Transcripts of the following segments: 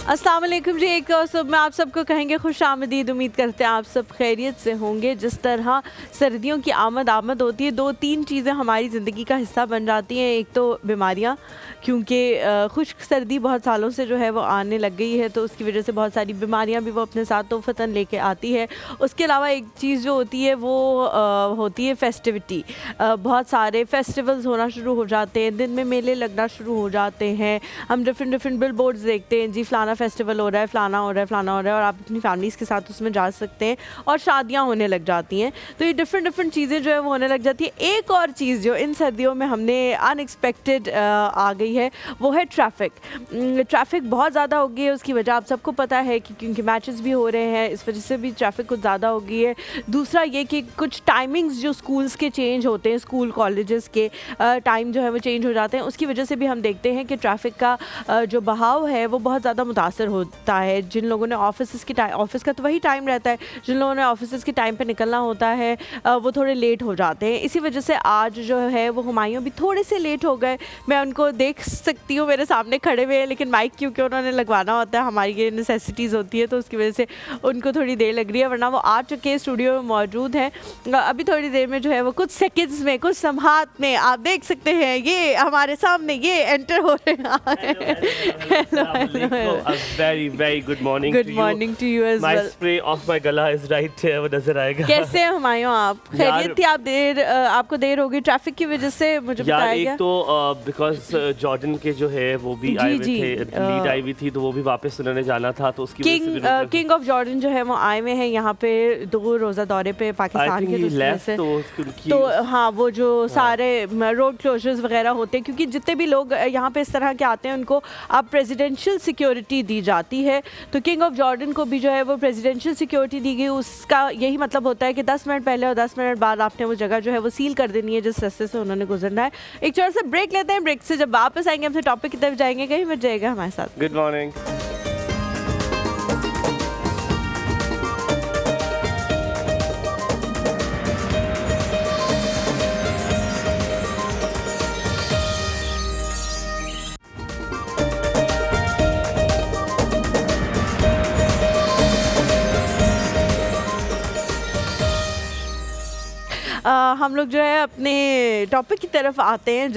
अस्सलाम वालेकुम जी, एक और सब में आप सबको कहेंगे खुश आमदीद। उम्मीद करते हैं आप सब खैरियत से होंगे। जिस तरह सर्दियों की आमद होती है, 2-3 चीज़ें हमारी ज़िंदगी का हिस्सा बन जाती हैं। एक तो बीमारियाँ, क्योंकि खुश्क सर्दी बहुत सालों से जो है वो आने लग गई है, तो उसकी वजह से बहुत सारी बीमारियाँ भी वो अपने साथ तोहफ़तन लेके आती है। उसके अलावा एक चीज़ जो होती है वो होती है फेस्टिविटी। बहुत सारे फेस्टिवल्स होना शुरू हो जाते हैं, दिन में मेले लगना शुरू हो जाते हैं। हम डिफरेंट बिल बोर्ड्स देखते हैं, जी फ़लाना फेस्टिवल हो रहा है, फ़लाना हो रहा है, फ़लाना हो रहा है, और आप अपनी फैमिलीज़ के साथ उसमें जा सकते हैं और शादियाँ होने लग जाती हैं। तो ये डिफरेंट चीज़ें जो है वो होने लग जाती है। एक और चीज़ जो इन सर्दियों में हमने अनएक्सपेक्टेड आ गई है वो है ट्रैफ़िक। ट्रैफ़िक बहुत ज़्यादा हो गई है, उसकी वजह आप सबको पता है कि क्योंकि मैचेस भी हो रहे हैं, इस वजह से भी ट्रैफ़िक कुछ ज़्यादा हो गई है। दूसरा ये कि कुछ टाइमिंग्स जो स्कूल्स के चेंज होते हैं, स्कूल कॉलेजेस के टाइम जो है वो चेंज हो जाते हैं, उसकी वजह से भी हम देखते हैं कि ट्रैफ़िक का जो बहाव है वो बहुत ज़्यादा मुतासर होता है। जिन लोगों ने ऑफ़िस का तो वही टाइम रहता है, जिन लोगों ने ऑफ़िस के टाइम पे निकलना होता है वो थोड़े लेट हो जाते हैं। इसी वजह से आज जो है वो हुमायूं भी थोड़े से लेट हो गए। मैं उनको देख सकती हूँ, मेरे सामने खड़े हुए हैं, लेकिन माइक क्योंकि उन्होंने लगवाना होता है, हमारी ये नेसेसिटीज़ होती है, तो उसकी वजह से उनको थोड़ी देर लग रही है, वरना वो आ चुके हैं, स्टूडियो में मौजूद हैं। अभी थोड़ी देर में जो है वो कुछ सेकंड्स में, कुछ सम्हात में आप देख सकते हैं ये हमारे सामने ये एंटर हो रहे हैं। very good morning good to you. Morning to you as My well. spray of my गला is right here, वो नजर आएगा। कैसे हैं हुमायूं आप? खैरियत थी? आपको देर हो गई ट्रैफिक की वजह से, मुझे यार बताया एक गया। तो बिकॉज जॉर्डन के जो है वो भी आए हुए थे, लीड आई हुई थी, तो वो भी वापस उन्होंने जाना था, तो उसकी वजह से भी किंग ऑफ जॉर्डन जो है वो आए हुए हैं यहाँ पे 2 रोज़ा दौरे पे पाकिस्तान के, से तो हाँ, वो जो सारे रोड क्लोजर्स वगैरह होते हैं, क्योंकि जितने भी लोग यहाँ पे इस तरह के आते हैं उनको अब प्रेसिडेंशियल सिक्योरिटी दी जाती है। तो किंग ऑफ जॉर्डन को भी जो है वो प्रेसिडेंशियल सिक्योरिटी दी गई। उसका यही मतलब होता है कि 10 मिनट पहले और 10 मिनट बाद आपने वो जगह जो है वो सील कर देनी है जिस रास्ते से उन्होंने गुजरना है। एक छोटा सा ब्रेक लेते हैं, ब्रेक से जब वापस आएंगे हमसे टॉपिक की तरफ जाएंगे, कहीं मत जाएगा हमारे साथ। Good morning. हम लोग जो है अपने टॉपिक की तरफ आते हैं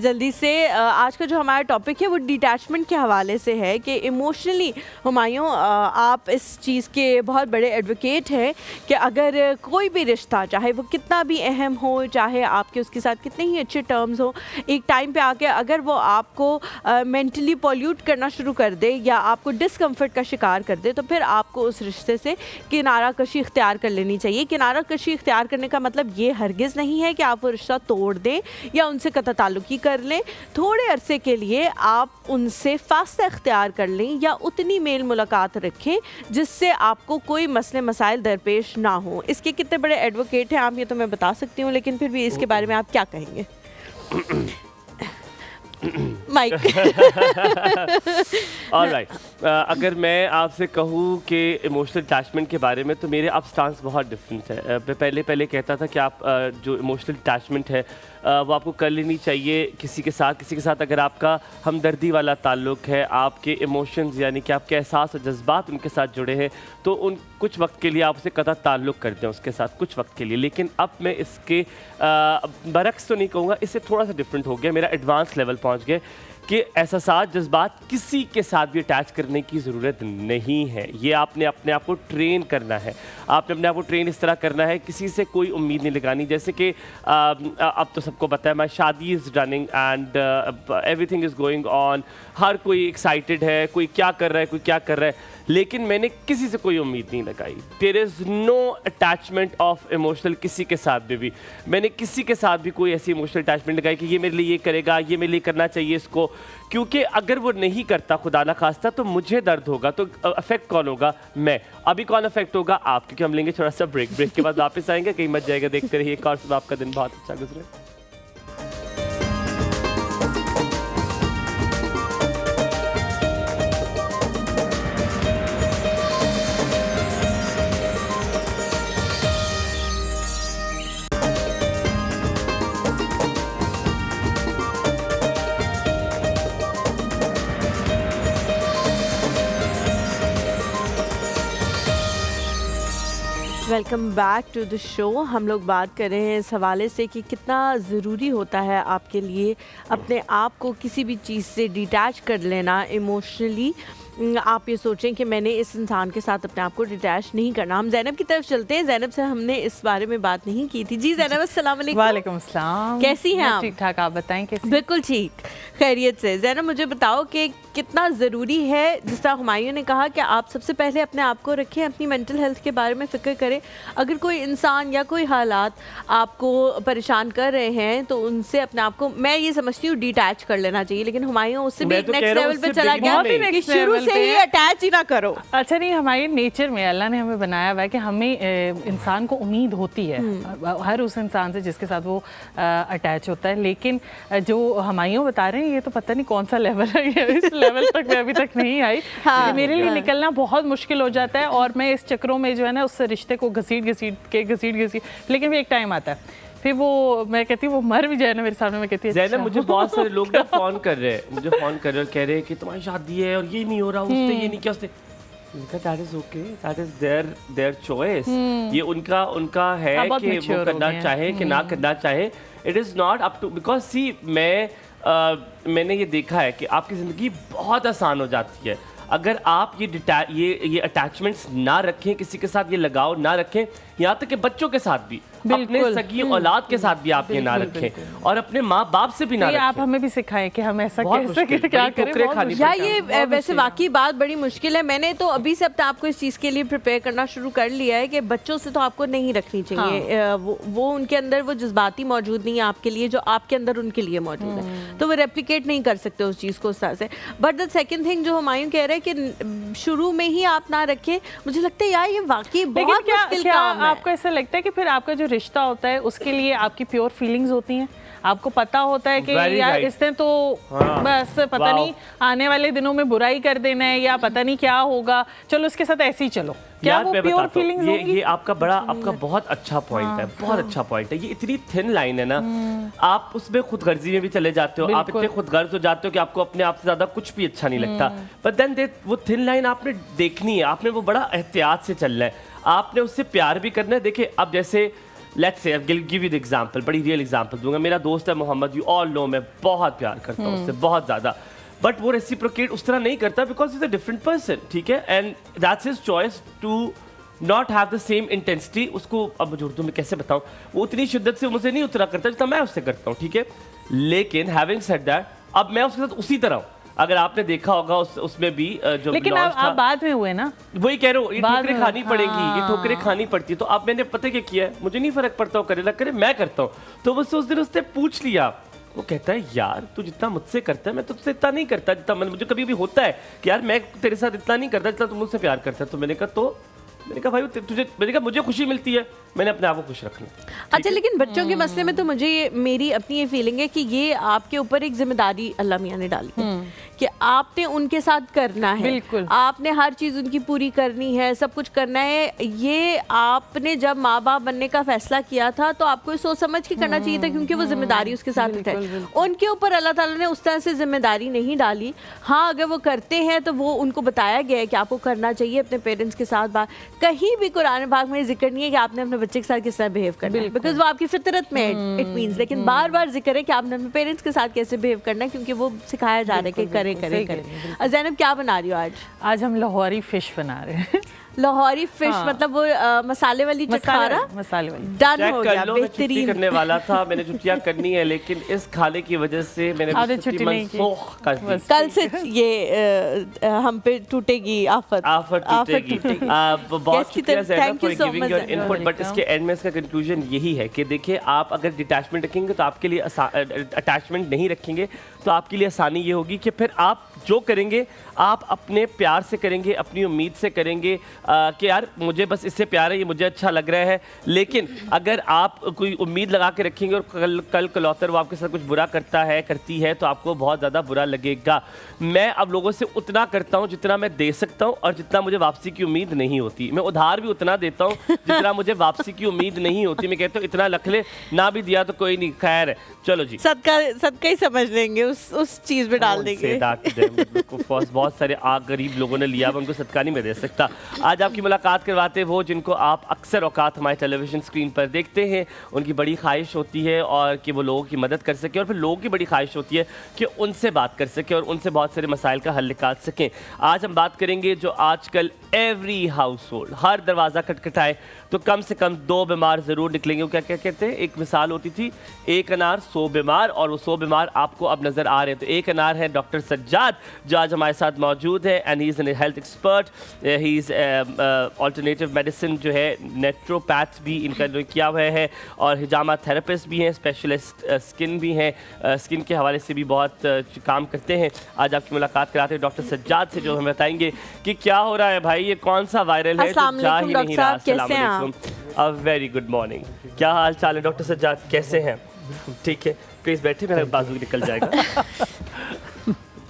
जल्दी से। आज का जो हमारा टॉपिक है वो डिटैचमेंट के हवाले से है कि इमोशनली हुमायूं आप इस चीज़ के बहुत बड़े एडवोकेट हैं कि अगर कोई भी रिश्ता, चाहे वो कितना भी अहम हो, चाहे आपके उसके साथ कितने ही अच्छे टर्म्स हो, एक टाइम पे आके अगर वो आपको मेंटली पॉल्यूट करना शुरू कर दे या आपको डिस्कम्फर्ट का शिकार कर दे, तो फिर आपको उस रिश्ते से किनारा कशी इख्तियार कर लेनी चाहिए। किनारा कशी इख्तियार करने का मतलब ये हरगिज़ नहीं है कि आप वो रिश्ता तोड़ दें या उनसे कतई ताल्लुकी कर लें। थोड़े अरसे के लिए आप उनसे फासला इख्तियार कर लें या उतनी मेल मुलाकात रखें जिससे आपको कोई मसले मसाइल दरपेश ना हो। इसके कितने बड़े एडवोकेट हैं आप, ये तो मैं बता सकती हूँ, लेकिन फिर भी इसके बारे में आप क्या कहेंगे? माइक। ऑलराइट, अगर मैं आपसे कहूँ कि इमोशनल अटैचमेंट के बारे में, तो मेरे अब स्टांस बहुत डिफरेंट है। मैं पहले कहता था कि आप जो इमोशनल अटैचमेंट है वो आपको कर लेनी चाहिए किसी के साथ अगर आपका हमदर्दी वाला ताल्लुक है, आपके इमोशंस यानी कि आपके एहसास और जज्बात उनके साथ जुड़े हैं, तो उन कुछ वक्त के लिए आप उसे कतई ताल्लुक कर दें उसके साथ, कुछ वक्त के लिए। लेकिन अब मैं इसके बरक्स तो नहीं कहूँगा, इससे थोड़ा सा डिफरेंट हो गया, मेरा एडवांस लेवल पहुँच गया कि एहसास जज्बात किसी के साथ भी अटैच करने की ज़रूरत नहीं है। ये आपने अपने आप को ट्रेन करना है, आपने अपने आप को ट्रेन इस तरह करना है, किसी से कोई उम्मीद नहीं लगानी। जैसे कि अब तो सबको पता है माई शादी is running and everything is going on, हर कोई एक्साइटेड है, कोई क्या कर रहा है, लेकिन मैंने किसी से कोई उम्मीद नहीं लगाई। There is no attachment of emotional किसी के साथ भी मैंने किसी के साथ भी कोई ऐसी इमोशनल अटैचमेंट लगाई कि ये मेरे लिए ये करेगा, ये मेरे लिए करना चाहिए इसको, क्योंकि अगर वो नहीं करता, खुदा ना खास्ता, तो मुझे दर्द होगा, तो अफेक्ट कौन होगा? मैं। अभी कौन अफेक्ट होगा? आप, क्योंकि हम लेंगे थोड़ा सा ब्रेक के बाद वापस आएंगे, कहीं मत जाएगा, देखते रहिए। और सुबह आपका दिन बहुत अच्छा गुजरे। Welcome back to the show. हम लोग बात कर रहे हैं इस हवाले से कि कितना ज़रूरी होता है आपके लिए अपने आप को किसी भी चीज़ से डिटैच कर लेना इमोशनली। आप ये सोचें कि मैंने इस इंसान के साथ अपने आप को डिटैच नहीं करना। हम ज़ैनब की तरफ चलते हैं। ज़ैनब से हमने इस बारे में बात नहीं की थी। जी ज़ैनब, अस्सलाम वालेकुम। वालेकुम अस्सलाम। कैसी हैं आप? ठीक ठाक, आप बताएं कैसी? बिल्कुल ठीक, खैरियत से। ज़ैनब, मुझे बताओ कि कितना ज़रूरी है, जिस तरह हुमायूं ने कहा कि आप सबसे पहले अपने आप को रखें, अपनी मेंटल हेल्थ के बारे में फ़िक्र करें। अगर कोई इंसान या कोई हालात आपको परेशान कर रहे हैं तो उनसे अपने आप को, मैं ये समझती हूँ, डिटैच कर लेना चाहिए। लेकिन हुमायूं उससे भी एक नेक्स्ट लेवल पे चला गया कि शुरू से ही अटैच ही ना करो। अच्छा नहीं, हमारे नेचर में अल्लाह ने हमें बनाया हुआ है कि हमें इंसान को उम्मीद होती है हर उस इंसान से जिसके साथ वो अटैच होता है। लेकिन जो हुमायूं बता रहे हैं ये तो पता नहीं कौन सा लेवल है, इस लेवल तक मैं अभी तक नहीं आई। हाँ, मेरे लिए निकलना बहुत मुश्किल हो जाता है और मैं इस चक्रों में जो है ना उस रिश्ते को घसीट लेकिन भी एक टाइम आता है फिर वो, मैं कहती हूँ वो मर भी जाए ना मेरे सामने, मैं कहती ज़ैनब, मुझे बहुत सारे लोग ना फोन कर रहे हैं, मुझे फोन कर रहे हैं और कह रहे हैं कि तुम्हारी शादी है और ये नहीं हो रहा, उसने ये नहीं किया, उसने that is okay, that is their choice. ये उनका है कि वो करना चाहे कि ना करना चाहे। It is not up to, because see मैंने ये देखा है कि आपकी ज़िंदगी बहुत आसान हो जाती है अगर आप ये अटैचमेंट्स ना रखें, किसी के साथ ये लगाव ना रखें, यहाँ तक कि बच्चों के साथ भी, अपने सगी औलाद के साथ भी आप ये ना रखें और अपने माँ बाप से भी ना रखें। आप हमें भी सिखाएं कि हम ऐसा कैसे क्या करें। या ये वैसे वाकई बात बड़ी मुश्किल है। मैंने तो अभी से अपने आप को इस चीज़ के लिए प्रिपेयर करना शुरू कर लिया है कि बच्चों से तो आपको नहीं रखनी चाहिए। वो उनके अंदर वो जज्बाती मौजूद नहीं है आपके लिए जो आपके अंदर उनके लिए मौजूद है, तो वो रेप्लिकेट नहीं कर सकते उस चीज़ को उस तरह से। बट द सेकेंड थिंग जो हुमायूं कह रहे हैं कि शुरू में ही आप ना रखें, मुझे लगता है यार ये वाकई बहुत मुश्किल काम है। आपको ऐसा लगता है कि फिर आपका जो रिश्ता होता है उसके लिए आपकी प्योर फीलिंग्स होती हैं? आपको पता होता है कि यार इसने तो बस पता नहीं आने वाले दिनों में बुराई कर देना है या पता नहीं क्या होगा, चलो उसके साथ ऐसे ही चलो। क्या वो प्योर फीलिंग्स होंगी? ये आपका बहुत अच्छा पॉइंट है, बहुत अच्छा पॉइंट है। ये इतनी थिन लाइन है ना, आप उसमें खुदगर्जी में भी चले जाते हो, आप इतने खुदगर्ज हो जाते हो कि आपको अपने आप से ज्यादा कुछ भी अच्छा नहीं लगता। बट देन वो थिन लाइन आपने देखनी है, आपने वो बड़ा एहतियात से चलना है, आपने उससे प्यार भी करना है। देखिए अब जैसे let's say give you the example, बड़ी रियल एग्जांपल दूंगा। मेरा दोस्त है मोहम्मद, यू ऑल नो, मैं बहुत प्यार करता हूँ उससे, बहुत ज़्यादा। बट वो रेसिप्रोकेट उस तरह नहीं करता because is a different person, ठीक है, and that's his choice to not have the same intensity. उसको अब मुझे उर्दू में कैसे बताऊँ, वो उतनी शिद्दत से मुझसे नहीं उतरा करता जितना मैं उससे करता हूँ, ठीक है। लेकिन हैविंग सेड दैट, अब मैं उसके साथ उसी तरह हूँ। अगर आपने देखा होगा उसमें भी जो लेकिन आप बाद में हुए ना, वही कह रहा हूँ, ये ठोकरें खानी पड़ेगी, ये ठोकरें खानी पड़ती है। तो आप, मैंने पता क्या किया है, मुझे नहीं फर्क पड़ता, करे ना करे, मैं करता हूँ। तो बस उस दिन उसने पूछ लिया, वो कहता है यार तू जितना मुझसे करता है मैं तुझसे इतना नहीं करता जितना मुझे कभी भी होता है कि यार मैं तेरे साथ इतना नहीं करता जितना तू मुझसे प्यार करता है। तो मैंने कहा भाई तुझे, मैंने कहा मुझे खुशी मिलती है, मैंने अपने आप को खुश रखना। अच्छा, लेकिन बच्चों के मसले में तो मुझे मेरी अपनी ये फीलिंग है कि ये आपके ऊपर एक जिम्मेदारी अल्लाह मियाँ ने डाली है कि आपने उनके साथ करना है, बिल्कुल आपने हर चीज़ उनकी पूरी करनी है, सब कुछ करना है। ये आपने जब माँ बाप बनने का फैसला किया था तो आपको सोच समझ के करना चाहिए था, क्योंकि वो जिम्मेदारी उसके साथ है। उनके ऊपर अल्लाह ताला ने उस तरह से जिम्मेदारी नहीं डाली। हाँ, अगर वो करते हैं तो वो उनको बताया गया है कि आपको करना चाहिए अपने पेरेंट्स के साथ। बात कहीं भी कुरान पाक में जिक्र नहीं है कि आपने अपने बच्चे के साथ किस तरह बिहेव करना है, बिकॉज वो आपकी फितरत में इट मीन्स। लेकिन बार बार जिक्र है कि आपने अपने पेरेंट्स के साथ कैसे बिहेव करना है, क्योंकि वो सिखाया जा रहा है कि करें। ज़ैनब, क्या बना रही हो आज? आज हम लाहौरी फिश बना रहे हैं। लाहौरी फिश, मतलब वो मसाले वाली चटखारा, मसाले वाली। डन हो गया, बेहतरीन। करने वाला था मैंने, छुट्टियां करनी है, लेकिन इस खाने की वजह से मैंने छुट्टी मनसूख कर दी। कल से ये हम पे टूटेगी आफत टूटेगी। बहुत शुक्रिया Zainab for giving your input. But इसके एंड में इसका कंक्लूजन यही है कि देखिए, आप अगर डिटैचमेंट रखेंगे तो आपके लिए, अटैचमेंट नहीं रखेंगे तो आपके लिए आसानी ये होगी कि फिर आप जो करेंगे आप अपने प्यार से करेंगे, अपनी उम्मीद से करेंगे कि यार मुझे बस इससे प्यार है, ये मुझे अच्छा लग रहा है। लेकिन अगर आप कोई उम्मीद लगा के रखेंगे और कल कलौतर वो आपके साथ कुछ बुरा करता है, करती है, तो आपको बहुत ज़्यादा बुरा लगेगा। मैं अब लोगों से उतना करता हूँ जितना मैं दे सकता हूँ और जितना मुझे वापसी की उम्मीद नहीं होती। मैं उधार भी उतना देता हूँ जितना मुझे वापसी की उम्मीद नहीं होती। मैं कहता हूँ इतना रख ले, ना भी दिया तो कोई नहीं, खैर है, चलो जी, सदका ही समझ लेंगे, उस चीज़ में डाल देंगे। बहुत सारे गरीब लोगों ने लिया, उनको सदका नहीं मैं दे सकता। आज आपकी मुलाकात करवाते वो जिनको आप अक्सर औकात हमारे टेलीविज़न स्क्रीन पर देखते हैं। उनकी बड़ी ख्वाहिश होती है और कि वो लोगों की मदद कर सकें, और फिर लोगों की बड़ी ख्वाहिश होती है कि उनसे बात कर सकें और उनसे बहुत सारे मसाइल का हल निकाल सकें। आज हम बात करेंगे जो आजकल एवरी हाउस होल्ड, हर दरवाज़ा खटखटाए तो कम से कम 2 बीमार ज़रूर निकलेंगे। वो क्या क्या कहते हैं, एक मिसाल होती थी, एक अनार 100 बीमार, और वो 100 बीमार आपको अब नज़र आ रहे हैं। तो एक अनार है डॉक्टर सज्जाद जो आज हमारे साथ मौजूद है, and he is an health expert, he is alternative medicine जो है, नेट्रोपैथ भी इनका जो किया हुआ है, और हिजामा थेरेपिस्ट भी हैं, स्पेशलिस्ट स्किन भी हैं, स्किन के हवाले से भी बहुत काम करते हैं। आज आपकी मुलाकात कराते हैं डॉक्टर सज्जाद से, जो हमें बताएंगे कि क्या हो रहा है भाई, ये कौन सा वायरल है जो जा ही नहीं रहा। अस्सलाम वालेकुम, वेरी गुड मॉर्निंग, क्या हाल चाल है डॉक्टर सज्जाद, कैसे हैं? ठीक है, प्लीज बैठे, मेरा बाजू निकल जाएगा।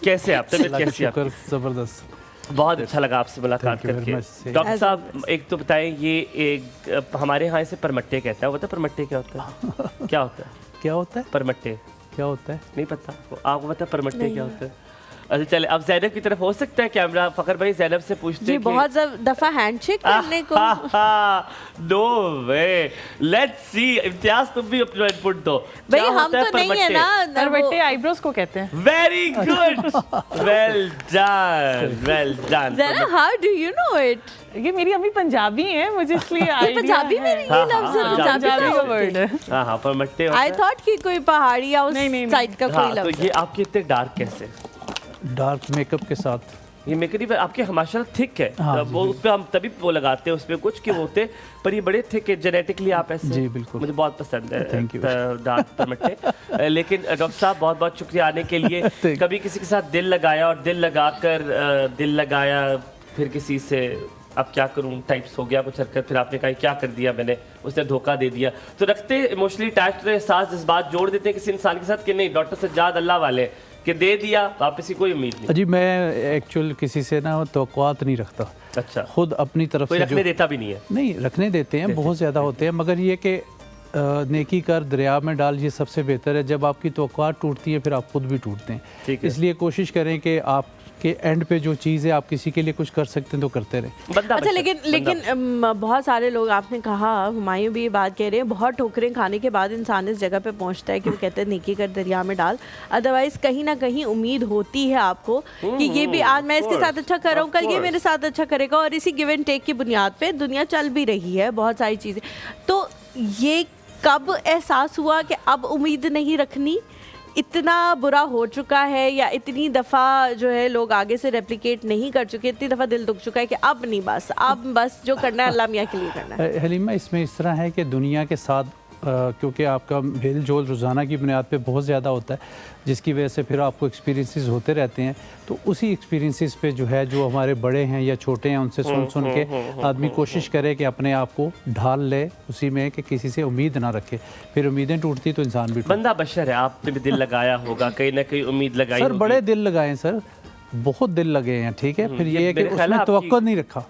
कैसे आप, तबीयत कैसी है? जबरदस्त, बहुत अच्छा लगा आपसे मुलाकात करके। डॉक्टर साहब एक तो बताएं, ये एक हमारे यहाँ इसे परमट्टे कहता है, पता परमट्टे क्या होता है? क्या होता है? क्या होता है परमट्टे? क्या होता है नहीं पता आपको? पता परमट्टे क्या होता है? अच्छा चले, अब ज़ैनब की तरफ हो सकता है कैमरा, फ़खर भाई ज़ैनब से पूछते हैं। बहुत दफा हैंडशेक करने को। No way, let's see, Imtiaz तुम भी अपना इनपुट दो। भाई हम तो नहीं है ना, परवट्टे आईब्रोज को कहते हैं। Very good, well done, well done. ज़रा how do you know it? ये मेरी अम्मी पंजाबी है, मुझे इसलिए आइडिया पंजाबी में ये लफ्ज़ है, पंजाबी का वर्ड है। हाँ परमट्टे। आई थॉट कि कोई पहाड़ी या उस साइड का कोई लफ्ज़। तो ये आपके इतने डार्क कैसे? डार्क मेकअप के साथ। ये मेकअप आपके हमेशा थिक है। हाँ, वो उस पर हम तभी वो लगाते हैं, उस पर कुछ कि होते, पर ये बड़े थिक है जेनेटिकली। आप ऐसे? जी बिल्कुल, मुझे बहुत पसंद है। Thank you. डार्क परमट्टे। लेकिन डॉक्टर साहब बहुत बहुत शुक्रिया आने के लिए। कभी किसी के साथ दिल लगाया और दिल लगाया फिर किसी से अब क्या करूं टाइप्स हो गया कुछ हरकत, फिर आपने कहा क्या कर दिया मैंने, उसने धोखा दे दिया, तो रखते इमोशनली अटैच्ड एहसास जज्बात जोड़ देते हैं किसी इंसान के साथ कि नहीं डॉक्टर सज्जाद अल्लाह वाले कि दे दिया, वापस की कोई उम्मीद नहीं? जी मैं एक्चुअल किसी से ना तवक्कुआत नहीं रखता। अच्छा, खुद अपनी तरफ से रखने देता भी नहीं है? नहीं, रखने देते हैं, बहुत ज़्यादा होते हैं, मगर ये कि नेकी कर दरिया में डाल, ये सबसे बेहतर है। जब आपकी तवक्कुआत टूटती है फिर आप खुद भी टूटते हैं। इसलिए कोशिश करें कि आप के एंड पे जो चीज़ है आप किसी के लिए कुछ कर सकते हैं तो करते रहे। अच्छा लेकिन बहुत सारे लोग, आपने कहा, हुमायूं भी ये बात कह रहे हैं, बहुत ठोकरें खाने के बाद इंसान इस जगह पे पहुंचता है कि वो कहते हैं नेकी कर दरिया में डाल। अदरवाइज कहीं ना कहीं उम्मीद होती है आपको कि ये भी आज मैं इसके साथ अच्छा कर रहा हूँ, कल ये मेरे साथ अच्छा करेगा, और इसी गिव एंड टेक की बुनियाद पे दुनिया चल भी रही है बहुत सारी चीज़ें। तो ये कब एहसास हुआ कि अब उम्मीद नहीं रखनी, इतना बुरा हो चुका है, या इतनी दफ़ा जो है लोग आगे से रेप्लिकेट नहीं कर चुके, इतनी दफ़ा दिल दुख चुका है कि अब नहीं, अब बस जो करना है अल्लाह मियाँ के लिए करना है? हलीमा, इसमें इस तरह है कि दुनिया के साथ क्योंकि आपका मेल जोल रोज़ाना की बुनियाद पे बहुत ज़्यादा होता है, जिसकी वजह से फिर आपको एक्सपीरियंसेस होते रहते हैं। तो उसी एक्सपीरियंसेस पे जो है, जो हमारे बड़े हैं या छोटे हैं, उनसे सुन के आदमी कोशिश करे कि अपने आप को ढाल ले उसी में, कि किसी से उम्मीद ना रखे। फिर उम्मीदें टूटती तो इंसान भी बंदा बशर है, आपने भी दिल लगाया होगा, कहीं ना कहीं उम्मीद लगाई सर, बड़े दिल लगाए सर, बहुत दिल लगे हैं, ठीक है। फिर ये है कि उसमें तवक्कुआ नहीं रखा,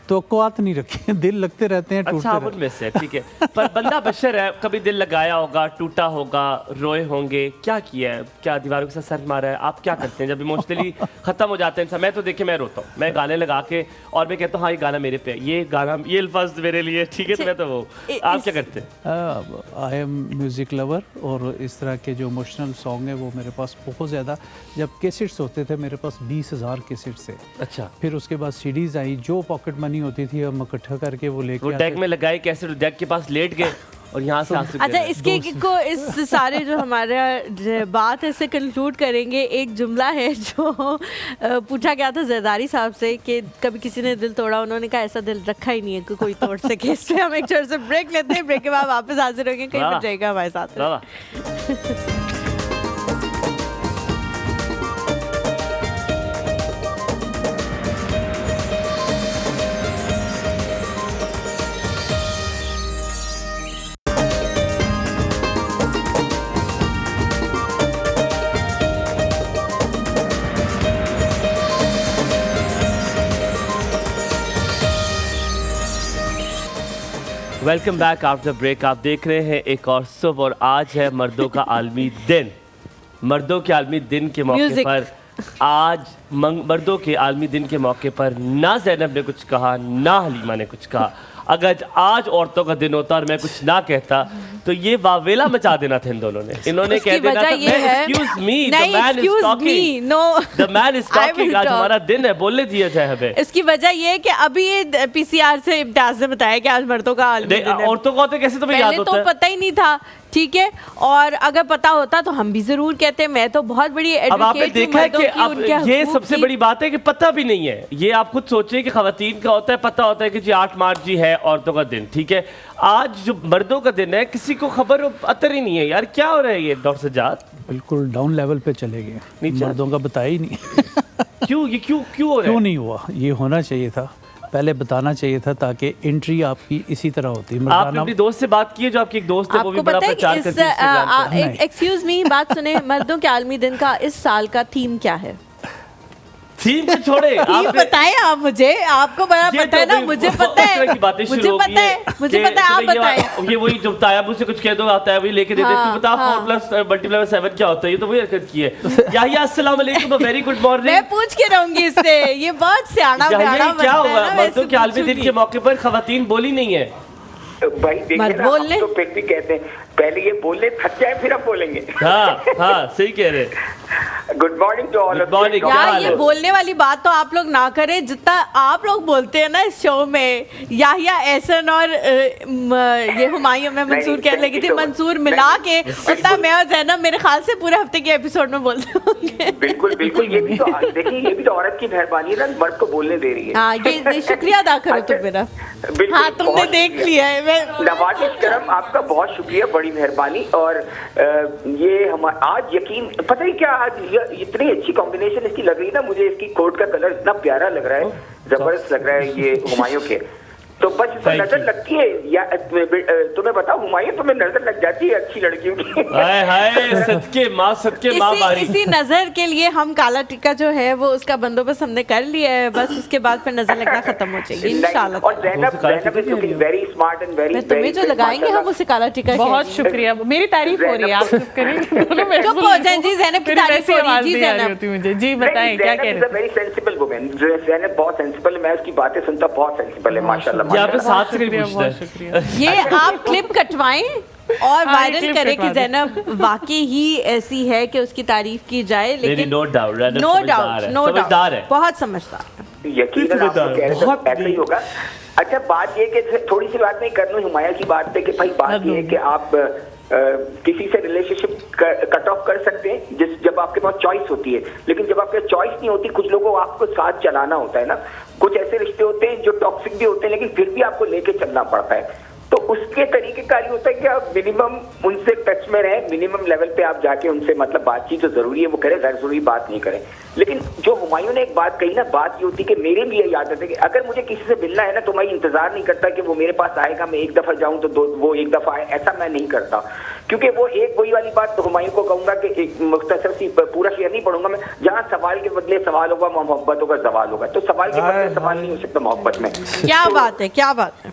तवक्कुआत नहीं रखी, दिल लगते रहते हैं, टूटते रहते हैं। उनमें से ठीक है, पर बंदा बशर है, कभी दिल लगाया होगा, टूटा होगा, रोए होंगे, क्या किया है, क्या दीवारों के साथ सर मारा है, आप क्या करते हैं जब इमोशनली खत्म हो जाते हैं? मैं तो देखिए, मैं रोता हूँ, मैं गाने लगा के और मैं कहता हूँ हाँ ये गाना मेरे पे, ये गाना, ये अल्फाज मेरे लिए, ठीक है, तो मैं तो वो। आप क्या करते हैं? आई एम म्यूज़िक लवर, और इस तरह के जो इमोशनल सॉन्ग है वो मेरे पास बहुत ज़्यादा, जब कैसेट्स होते थे मेरे पास 20,000 कैसेट्स है। अच्छा, फिर उसके बाद सीडीज़ आई, जो पॉकेट मनी होती थी हम इकट्ठा करके वो लेके डेक में लगाए, कैसे डेक के पास लेट गए और यहाँ से आंसू। अच्छा, इसके को इस सारे जो हमारा बात है इससे कंक्लूड करेंगे। एक जुमला है जो पूछा गया था जरदारी साहब से कि कभी किसी ने दिल तोड़ा, उन्होंने कहा ऐसा दिल रखा ही नहीं है कि कोई तोड़ सके। इसलिए हम एक छोटे से ब्रेक लेते हैं, ब्रेक के बाद वापस हाजिर होंगे, कहीं पर जाएगा हमारे साथ। Welcome back after break. आप देख रहे हैं एक और सुबह, और आज है मर्दों का आलमी दिन। मर्दों के आलमी दिन के मौके पर आज मर्दों के आलमी दिन के मौके पर ना ज़ैनब ने कुछ कहा ना हलीमा ने कुछ कहा। अगर आज औरतों का दिन होता और मैं कुछ ना कहता तो ये वावेला मचा देना था इन दोनों ने। इन्होंने कह देना था excuse me, the man is talking, the man is talking, आज हमारा दिन है, बोलने दिया जाए हमें। इसकी वजह ये है कि अभी ये पीसीआर से इम्तियाज ने बताया कि आज मर्दों का आलमी दिन है। औरतों का होता कैसे तुम्हें याद होता है? तो पता ही नहीं था, ठीक है, और अगर पता होता तो हम भी जरूर कहते। मैं तो बहुत बड़ी अब आपने देखा है कि अब ये सबसे बड़ी बात है कि पता भी नहीं है। ये आप खुद सोचिए कि खवातीन का होता है, पता होता है कि जी 8 मार्च जी है औरतों का दिन, ठीक है। आज जो मर्दों का दिन है किसी को खबर अतर ही नहीं है। यार क्या हो रहा है ये डॉक्टर सज्जाद? बिल्कुल डाउन लेवल पे चले गए, मर्दों का बताया ही नहीं। क्यों ये क्यों हो रहा है? क्यों नहीं हुआ? ये होना चाहिए था, पहले बताना चाहिए था, ताकि एंट्री आपकी इसी तरह होती। आपने अपनी दोस्त से बात की है, जो आपकी एक दोस्त है, वो भी बड़ा प्रचार करती है। एक्सक्यूज मी, बात सुने, मर्दों के आलमी दिन का इस साल का थीम क्या है? थीम को छोड़े, थीम बताएं आप मुझे, आपको बड़ा पता है ना, मुझे पता है, मुझे पता है, आप बताएं। ये वही जो बताया, मुझसे कुछ कह दो, आता है वही लेके देते। तू बता 4+7 क्या होता है? ये तो वही हरकत की है। याहिया अस्सलाम वालेकुम, वेरी गुड मॉर्निंग। मैं पूछ के रहूंगी इससे, ये बहुत सियाना बयाना क्या होगा? मर्दों के आलमी दिन के मौके पर खवातीन बोली नहीं है भाई। देखिए ना, हम तो फिर भी कहते हैं पहले ये बोलने थक जाए फिर हम बोलेंगे। हाँ सही कह रहे। Good morning to all of you. यार ये बोलने वाली बात तो आप लोग ना करें, जितना आप लोग बोलते हैं ना इस शो में। याहिया एहसन और ये हुमायूं, मैं मंसूर कहने लगी थी, मंसूर मिला के उतना मैं और ज़ैनब मेरे ख्याल से पूरे हफ्ते के एपिसोड में बोलते होंगे। बिल्कुल बिल्कुल, ये भी तो देखिए, ये भी तो औरत की मेहरबानी है ना, मर्द को बोलने दे रही है। हाँ, ये शुक्रिया अदा करो तुम मेरा। हाँ, तुमने देख लिया है। मैं नवाज़िश करम, आपका बहुत शुक्रिया, बड़ी मेहरबानी। और ये हम आज यकीन, पता है क्या, आज इतनी अच्छी कॉम्बिनेशन इसकी लग रही है ना मुझे। इसकी कोट का कलर इतना प्यारा लग रहा है, जबरदस्त लग रहा है ये हुमायूं के। तो बस इसे नजर लगती है या तुम्हें बताओ हुमायूं, तुम्हें नजर लग जाती है अच्छी लड़कियों की। हाय हाय, सदके माँ बारी। इसी नजर के लिए हम काला टिक्का जो है वो उसका बंदोबस्त हमने कर लिया है। बस उसके बाद फिर नजर लगना खत्म हो जाएगी इंशाल्लाह। और Zainab is looking very smart and very, तुम्हें जो लगाएंगे हम उसे काला टिक्का। बहुत शुक्रिया, मेरी तारीफ हो रही है, आप चुप करें। चुप हो जाएं जी, ज़ैनब की तारीफ हो रही है। जी ज़ैनब मुझे जी बताएं क्या कह रहे हैं। वेरी सेंसिबल वुमन, ज़ैनब बहुत सेंसिबल है, मैं उसकी बातें सुनता, बहुत सेंसिबल है माशाल्लाह। यहाँ पे साथ से शुक्रिया। ये आप क्लिप कटवाएं और वायरल करें कि ज़ैनब वाकई ही ऐसी है कि उसकी तारीफ की जाए। लेकिन नो डाउट, बहुत समझदार, यकीनन आप कह रहे थे ऐसा ही होगा। अच्छा, बात ये कि थोड़ी सी बात नहीं करनी हुमायूं की बात पे कि भाई बात ये है कि आप किसी से रिलेशनशिप कट ऑफ कर सकते हैं जब आपके पास चॉइस होती है। लेकिन जब आपके चॉइस नहीं होती, कुछ लोगों को आपको साथ चलाना होता है ना। कुछ ऐसे रिश्ते होते हैं जो टॉक्सिक भी होते हैं, लेकिन फिर भी आपको लेके चलना पड़ता है। तो उसके तरीके का ये होता है कि आप मिनिमम उनसे टच में रहें, मिनिमम लेवल पे आप जाके उनसे मतलब बातचीत जो जरूरी है वो करें, गैर जरूरी बात नहीं करें। लेकिन जो हुमायूं ने एक बात कही ना, बात ये होती है कि मेरे भी ये आदत है कि अगर मुझे किसी से मिलना है ना तो मैं इंतजार नहीं करता कि वो मेरे पास आएगा, मैं एक दफा जाऊं तो वो एक दफा आए, ऐसा मैं नहीं करता। क्योंकि वो एक वही वाली बात तो हुमायूं को कहूंगा कि एक मुख्तसर सी पूरा शेयर नहीं पढ़ूंगा मैं, जहाँ सवाल के बदले सवाल होगा, मोहब्बतों का सवाल होगा। तो सवाल के बदले सवाल नहीं हो सकता मोहब्बत में। क्या बात है, क्या बात है।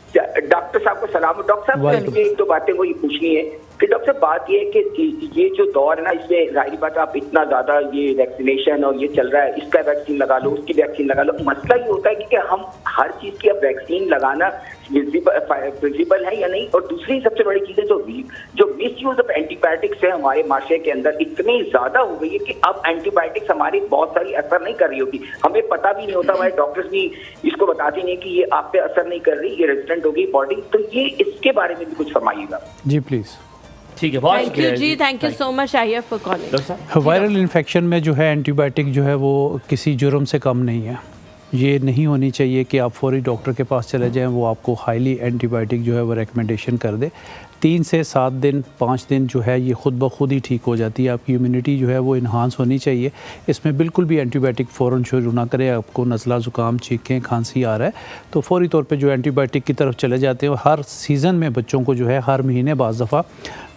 डॉक्टर साहब को सलाम। डॉक्टर साहब मुझे एक दो बातें वो पूछनी है कि डॉक्टर साहब बात ये है कि ये जो दौर है ना, इसमें जाहिर बात आप इतना ज्यादा ये वैक्सीनेशन और ये चल रहा है, इसका वैक्सीन लगा लो, उसकी वैक्सीन लगा लो। मसला ये होता है कि हम हर चीज की अब वैक्सीन लगाना विजिबल है या नहीं। और दूसरी सबसे बड़ी चीज है जो मिस यूज ऑफ एंटीबायोटिक्स है हमारे माशरे के अंदर इतनी ज्यादा हो गई है कि अब एंटीबायोटिक्स हमारी बहुत सारी असर नहीं कर रही होगी, हमें पता भी नहीं होता, हमारे डॉक्टर्स भी इसको बताते नहीं कि ये आप पे असर नहीं कर रही, ये रेजिस्टेंट हो गई बॉडी। तो ये इसके बारे में भी कुछ फरमाइएगा जी प्लीज़। ठीक है, बहुत शुक्रिया जी, thank you so much Shahiya for calling. Viral infection में जो है एंटीबायोटिक जो है वो किसी जुर्म से कम नहीं है। ये नहीं होनी चाहिए कि आप फौरी डॉक्टर के पास चले जाएं, वो आपको हाईली एंटीबायोटिक जो है वो रिकमेंडेशन कर दे। 3 से 7 दिन 5 दिन जो है ये ख़ुद ब खुद ही ठीक हो जाती है। आपकी इम्यूनिटी जो है वो इन्हांस होनी चाहिए। इसमें बिल्कुल भी एंटीबायोटिक फ़ौरन शुरू ना करें। आपको नज़ला ज़ुकाम, छींकें, खांसी आ रहा है तो फौरी तौर पे जो एंटीबायोटिक की तरफ चले जाते हैं। हर सीज़न में बच्चों को जो है हर महीने बाज़ दफ़ा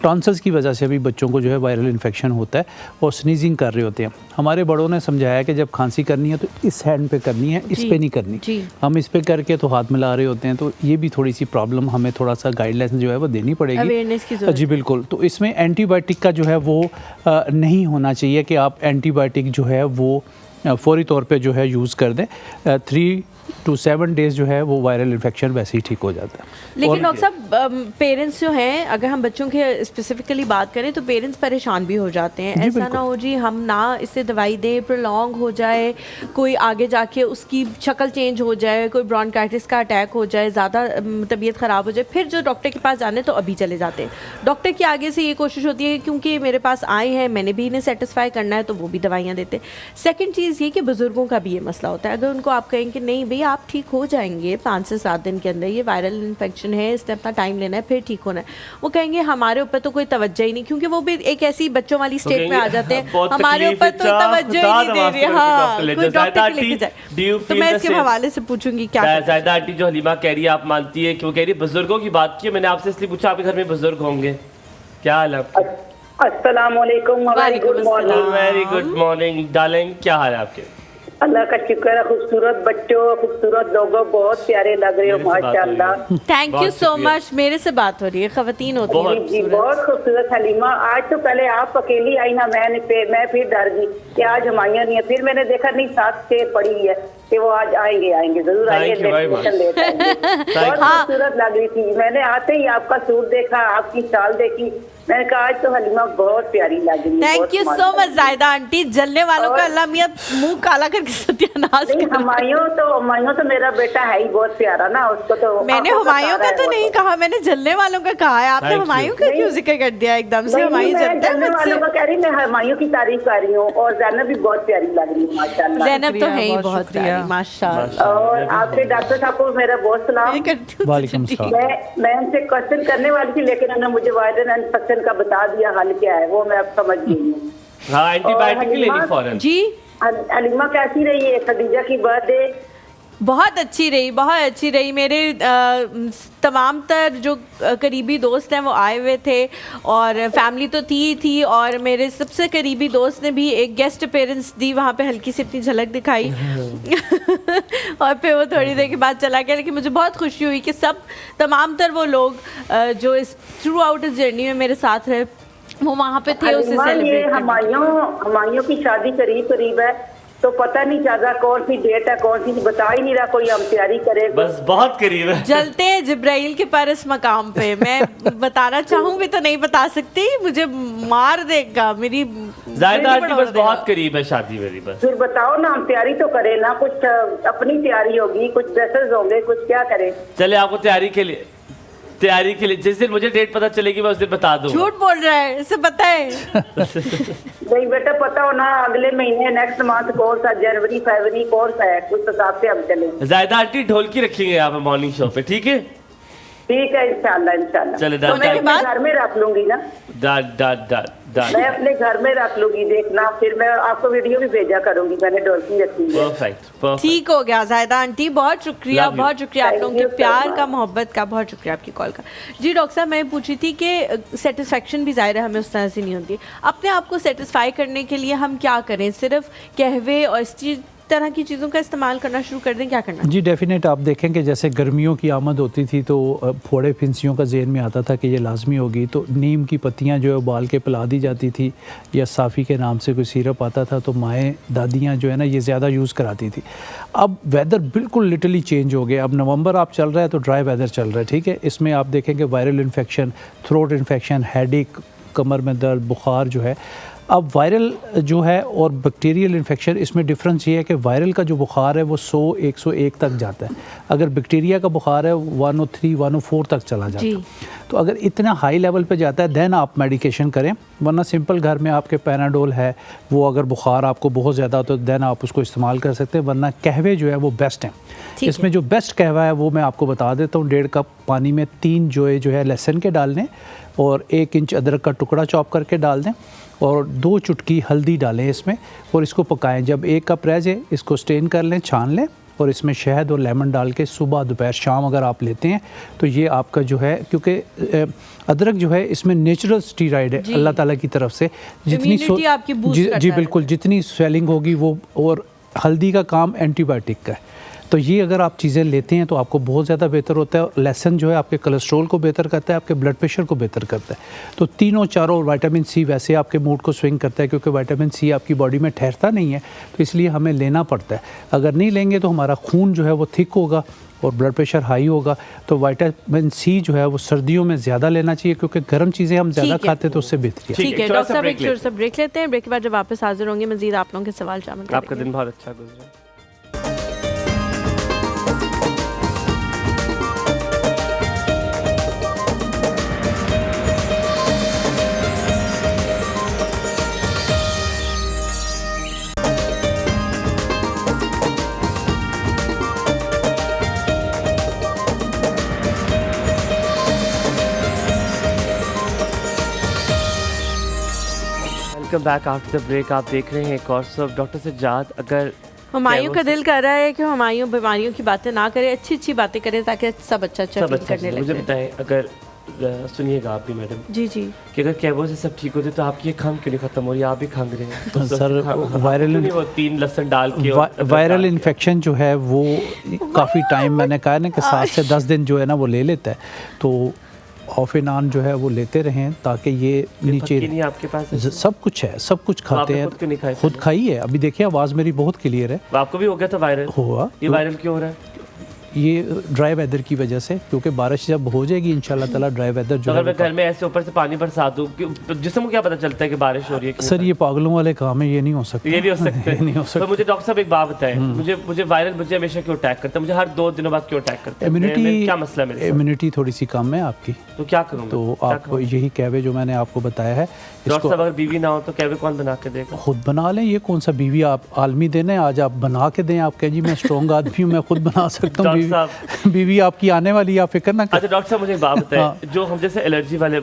टॉन्सिल्स की वजह से भी बच्चों को जो है वायरल इन्फेक्शन होता है और स्नीजिंग कर रहे होते हैं। हमारे बड़ों ने समझाया कि जब खांसी करनी है तो इस हैंड पे करनी है, इस पे नहीं करनी। हम इस पे करके तो हाथ मिला रहे होते हैं, तो ये भी थोड़ी सी प्रॉब्लम हमें थोड़ा सा गाइडलाइन जो है वो देनी पड़ेगी। जी बिल्कुल। तो इसमें एंटीबायोटिक का जो है वो नहीं होना चाहिए कि आप एंटीबायोटिक जो है वो फ़ौरी तौर पे जो है यूज़ कर दें। 3 to 7 डेज़ जो है वो वायरल इन्फेक्शन वैसे ही ठीक हो जाता है। लेकिन डॉक्टर साहब पेरेंट्स जो हैं, अगर हम बच्चों के स्पेसिफिकली बात करें तो पेरेंट्स परेशान भी हो जाते हैं। ऐसा ना हो जी हम ना इससे दवाई दें, प्रोलॉन्ग हो जाए, कोई आगे जाके उसकी शक्ल चेंज हो जाए, कोई ब्रोंकाइटिस का अटैक हो जाए, ज़्यादा तबीयत ख़राब हो जाए, फिर जो डॉक्टर के पास जाने तो अभी चले जाते हैं। डॉक्टर की आगे से ये कोशिश होती है क्योंकि मेरे पास आए हैं, मैंने भी इन्हें सेटिस्फाई करना है, तो वो भी दवाइयाँ देते हैं। सेकेंड चीज़ ये कि बुज़ुर्गों का भी ये मसला होता है। अगर उनको आप कहें कि नहीं भैया आप ठीक हो जाएंगे 5 से 7 दिन के अंदर, ये वायरल इन्फेक्शन है, इसने अपना टाइम लेना है, फिर ठीक होना है, वो कहेंगे हमारे ऊपर तो कोई तवज्जो ही नहीं, क्योंकि वो भी एक ऐसी बच्चों वाली स्टेट में आ जाते हैं, हमारे ऊपर तो तवज्जो ही नहीं दे रही है। हाँ, कोई डॉक्टर के लेके जाए। तो मैं इसके हवाले से पूछूंगी क्या ज़ायदा आंटी जो हलीमा कह रही है आप मानती है? क्यों कह रही है? बुजुर्गों की बात की, मैंने आपसे इसलिए पूछा आपके घर में बुजुर्ग होंगे, क्या हाल है आपके? अस्सलामुअलैकुम। वेरी गुड मॉर्निंग डार्लिंग, क्या हाल है आपके? अल्लाह का शुक्र है, खूबसूरत बच्चों, खूबसूरत लोगों, बहुत प्यारे लग रहे हो माशाल्लाह। Thank you so much. मेरे से बात हो रही है, खवातीन होती है जी बहुत खूबसूरत। हलीमा आज तो पहले आप अकेली आई ना, मैं फिर डर गई कि आज हमाया नहीं है, फिर मैंने देखा नहीं साथ से पड़ी है कि वो आज आएंगे जरूर आएंगे। बहुत खूबसूरत लग रही थी। मैंने आते ही आपका सूट देखा, आपकी शाल देखी, मैंने कहा आज तो हलीमा बहुत प्यारी लग रही है। थैंक यू सो मच जायदा आंटी। जलने वालों का अल्लाह मियां मुंह काला करके सत्यानाश करे। हुमायूं तो मेरा बेटा है ही बहुत प्यारा ना, उसको तो मैंने हुमायूं का तो नहीं कहा, मैंने जलने वालों का कहा है। आपने हुमायूं का क्यों जिक्र कर दिया एकदम से? हुमायूं जलने वालों का कह रही, मैं हुमायूं की तारीफ कर रही हूँ। और ज़ैनब भी बहुत प्यारी लग रही है माशाल्लाह। ज़ैनब तो है ही बहुत प्यारी माशाल्लाह। और आपके डॉक्टर साहब को मेरा बहुत सलाम। वालेकुम सलाम। मैं उनसे क्वेश्चन करने वाली थी, लेकिन उन्होंने मुझे वायरल इन्फेक्शन का बता दिया हल क्या है, वो मैं अब समझ गई हूँ। हाँ, एंटीबायोटिक लेनी फौरन। जी हलीमा कैसी रही है खदीजा की बर्थडे? बहुत अच्छी रही, बहुत अच्छी रही। मेरे तमाम तर जो करीबी दोस्त हैं वो आए हुए थे, और फैमिली तो थी और मेरे सबसे करीबी दोस्त ने भी एक गेस्ट अपीयरेंस दी वहाँ पे, हल्की सी अपनी झलक दिखाई और फिर वो थोड़ी देर के बाद चला गया। लेकिन मुझे बहुत खुशी हुई कि तमाम तर वो लोग जो इस थ्रू आउट इस जर्नी में मेरे साथ रहे वो वहाँ पे थे। उसे सेलिब्रेट हुमायूं की शादी करीब है, तो पता नहीं चला कौन सी डेट है, कौन सी बता ही नहीं रहा कोई, हम तैयारी करें। बस बहुत करीब है, जलते हैं जिब्राइल के पर इस मकाम पे। मैं बताना चाहूँ भी तो नहीं बता सकती, मुझे मार देगा मेरी ज़ायदा आंटी। बस बहुत करीब है शादी मेरी। बस फिर बताओ ना, हम तैयारी तो करें ना, कुछ अपनी तैयारी होगी, कुछ ड्रेसेस होंगे, कुछ क्या करें। चले आपको तैयारी के लिए जिस दिन मुझे डेट पता चलेगी मैं उस दिन बता दूंगा। झूठ बोल रहा है, इसे पता है। नहीं बेटा पता हो ना, अगले महीने नेक्स्ट मंथ कौन सा, जनवरी फरवरी कौन सा है, उस हिसाब से हम चलें। ज़ायदा आंटी ढोलकी रखेंगे यहाँ पे मॉर्निंग शो पे, ठीक है? ठीक है इंशाल्लाह। चले तो मैं अपने घर में रख लूंगी ना, मैं अपने घर में रख लूंगी, देखना। फिर मैं आपको वीडियो भी भेजा करूंगी, मैंने ढोलकी रखी है। परफेक्ट। ठीक हो गया ज़ायदा आंटी, बहुत शुक्रिया आप लोगों के प्यार का, मोहब्बत का, बहुत शुक्रिया आपकी कॉल का। जी डॉक्टर साहब, मैं पूछ रही थी कि सेटिस्फेक्शन भी ज़ाहिर है हमें उस तरह से नहीं होती। अपने आप को सेटिस्फाई करने के लिए हम क्या करें? सिर्फ कहवे और इस तरह की चीज़ों का इस्तेमाल करना शुरू कर दें, क्या करना? जी डेफिनेट। आप देखें कि जैसे गर्मियों की आमद होती थी तो फोड़े फिंसियों का ज़हन में आता था कि ये लाजमी होगी, तो नीम की पत्तियां जो है उबाल के पिला दी जाती थी, या साफ़ी के नाम से कोई सिरप आता था, तो माएँ दादियाँ जो है ना ये ज़्यादा यूज़ कराती थी। अब वेदर बिल्कुल लिटरली चेंज हो गया। अब नवंबर आप चल रहा है तो ड्राई वेदर चल रहा है, ठीक है। इसमें आप देखेंगे viral infection, throat infection, headache, कमर में दर्द, बुखार जो है। अब वायरल जो है और बैक्टीरियल इन्फेक्शन, इसमें डिफरेंस ये है कि वायरल का जो बुखार है वो 100-101 तक जाता है, अगर बैक्टीरिया का बुखार है 103-104 तक चला जाता है। तो अगर इतना हाई लेवल पे जाता है देन आप मेडिकेशन करें, वरना सिंपल घर में आपके पैनाडोल है, वो अगर बुखार आपको बहुत ज़्यादा हो तो देन आप उसको इस्तेमाल कर सकते हैं, वरना कहवे जो है वो बेस्ट हैं। इसमें जो बेस्ट कहवा है वो मैं आपको बता देता हूँ। 1.5 कप पानी में 3 जो है लहसुन के डाल दें, और 1 इंच अदरक का टुकड़ा चॉप करके डाल दें, और 2 चुटकी हल्दी डालें इसमें, और इसको पकाएं। जब 1 कप रह जाए इसको स्टेन कर लें, छान लें, और इसमें शहद और लेमन डाल के सुबह दोपहर शाम अगर आप लेते हैं तो ये आपका जो है, क्योंकि अदरक जो है इसमें नेचुरल स्टीरॉइड है अल्लाह ताला की तरफ से, जी बिल्कुल, जितनी स्वेलिंग होगी वो, और हल्दी का काम एंटीबायोटिक का है, तो ये अगर आप चीज़ें लेते हैं तो आपको बहुत ज़्यादा बेहतर होता है। लहसुन जो है आपके कोलेस्ट्रॉल को बेहतर करता है, आपके ब्लड प्रेशर को बेहतर करता है। तो तीनों चारों, विटामिन सी वैसे आपके मूड को स्विंग करता है क्योंकि विटामिन सी आपकी बॉडी में ठहरता नहीं है, तो इसलिए हमें लेना पड़ता है। अगर नहीं लेंगे तो हमारा खून जो है वो थिक होगा और ब्लड प्रेशर हाई होगा। तो विटामिन सी जो है वो सर्दियों में ज़्यादा लेना चाहिए क्योंकि गर्म चीज़ें हम ज़्यादा खाते हैं तो उससे बेहतरी है। ठीक है डॉक्टर साहब, एक छोटा सा ब्रेक लेते हैं। ब्रेक के बाद जब वापस हाजिर होंगे मजीद आप लोगों के सवाल शामिल करेंगे। आपका दिन बहुत अच्छा गुजरे। Welcome back after the break. आप देख रहे हैं एक और सब डॉक्टर सज्जाद। अगर हुमायूं का दिल कर रहा है कि हुमायूं बीमारियों की बातें ना करे, अच्छी अच्छी बातें करे ताकि सब अच्छा सब अच्छा करने मुझे लगे। बताएं, अगर सुनिएगा आप भी मैडम जी जी, कि अगर कैबो से सब ठीक होते तो आपकी ये खंघ क्यों नहीं खत्म हो रही? आप भी खंघ रहे हैं तो सर वायरल नहीं, वो 3 लहसुन डाल के वायरल इन्फेक्शन जो है वो काफ़ी टाइम, मैंने कहा ना कि 7 से 10 दिन जो है ना वो ले लेता है। तो ऑफ एंड ऑन जो है वो लेते रहें ताकि ये नीचे नहीं। आपके पास सब कुछ है, सब कुछ खाते हैं। खुद क्यों नहीं खाए? खुद खाइए। अभी देखिए आवाज़ मेरी बहुत क्लियर है। आपको भी हो गया था वायरल? हुआ। ये वायरल क्यों हो रहा है? ये ड्राई वेदर की वजह से, क्योंकि बारिश जब हो जाएगी इंशाल्लाह ताला ड्राई वेदर जो अगर है मैं घर में ऐसे ऊपर से पानी बरसा दूं, जिसम को क्या पता चलता है कि बारिश हो रही है? सर ये पागलों वाले काम है, ये नहीं हो सकता। ये भी हो सकता है। नहीं हो सकता। तो मुझे डॉक्टर साहब एक बात बताएं, मुझे वायरल मुझे हमेशा क्यों अटैक करता है? मुझे हर 2 दिनों बाद क्यों अटैक करता है? इम्यूनिटी क्या मसला है मेरे साथ? इम्यूनिटी थोड़ी सी कम है आपकी, तो क्या करूं? तो आपको यही कहवे जो मैंने आपको बताया है डॉक्टर साहब अगर बीवी ना हो तो कहवे कौन बना के देगा? खुद बना लें। ये कौन सा बीवी आप आलमी देने, आज आप बना के दें। आप कहें जी मैं स्ट्रॉन्ग आदमी हूँ, मैं खुद बना सकता हूँ। बीवी आपकी आने वाली, आप फिक्र ना करें। अच्छा डॉक्टर साहब मुझे एक बात बताएं, हाँ। जो हम जैसे एलर्जी वाले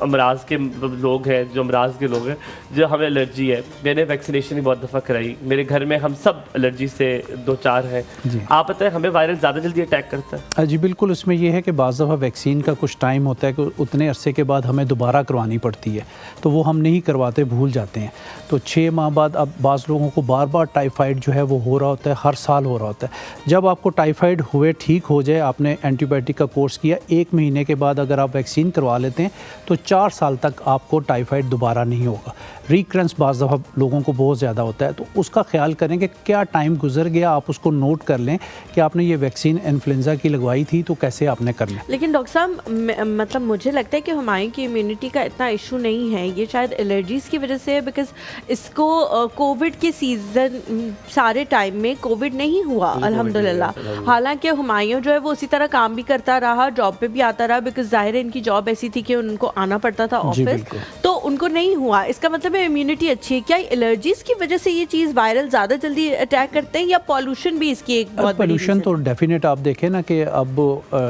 अमराज के लोग हैं, जो अमराज के लोग हैं, जो हमें एलर्जी है, मैंने वैक्सीनेशन भी बहुत दफ़ा कराई, मेरे घर में हम सब एलर्जी से 2-4 हैं। आप बताएं हमें वायरल ज़्यादा जल्दी अटैक करता है? जी बिल्कुल। उसमें यह है कि बाज़ दफ़ा वैक्सीन का कुछ टाइम होता है कि उतने अरसे के बाद हमें दोबारा करवानी पड़ती है, तो वो हम नहीं करवाते, भूल जाते हैं। तो 6 माह बाद अब बाज़ लोगों को बार बार टाइफाइड जो है वो हो रहा होता है, हर साल हो रहा होता है। जब आपको टाइफाइड हुए ठीक हो जाए, आपने एंटीबायोटिक का कोर्स किया, 1 महीने के बाद अगर आप वैक्सीन करवा लेते हैं तो 4 साल तक आपको टाइफाइड दोबारा नहीं होगा। रिकरेंस बाज़ दफ़ा लोगों को बहुत ज़्यादा होता है, तो उसका ख्याल करें कि क्या टाइम गुजर गया, आप उसको नोट कर लें कि आपने ये वैक्सीन इन्फ्लुएंजा की लगवाई थी तो कैसे आपने करना है। लेकिन डॉक्टर साहब मतलब मुझे लगता है कि हुमायूं की इम्यूनिटी का इतना इशू नहीं है, ये शायद एलर्जीज़ की वजह से है, बिकॉज इसको कोविड के सीज़न सारे टाइम में कोविड नहीं हुआ अल्हम्दुलिल्लाह। हालांकि हुमायूं जो है वो उसी तरह काम भी करता रहा, जॉब पे भी आता रहा, बिकॉज ज़ाहिर है इनकी जॉब ऐसी थी कि उनको आना पड़ता था ऑफिस, तो उनको नहीं हुआ। इसका मतलब है इम्यूनिटी अच्छी है। क्या एलर्जीज़ की वजह से ये चीज़ वायरल ज़्यादा जल्दी अटैक करते हैं या पॉल्यूशन भी इसकी एक बहुत बड़ी पॉल्यूशन तो डेफिनेट आप देखें ना कि अब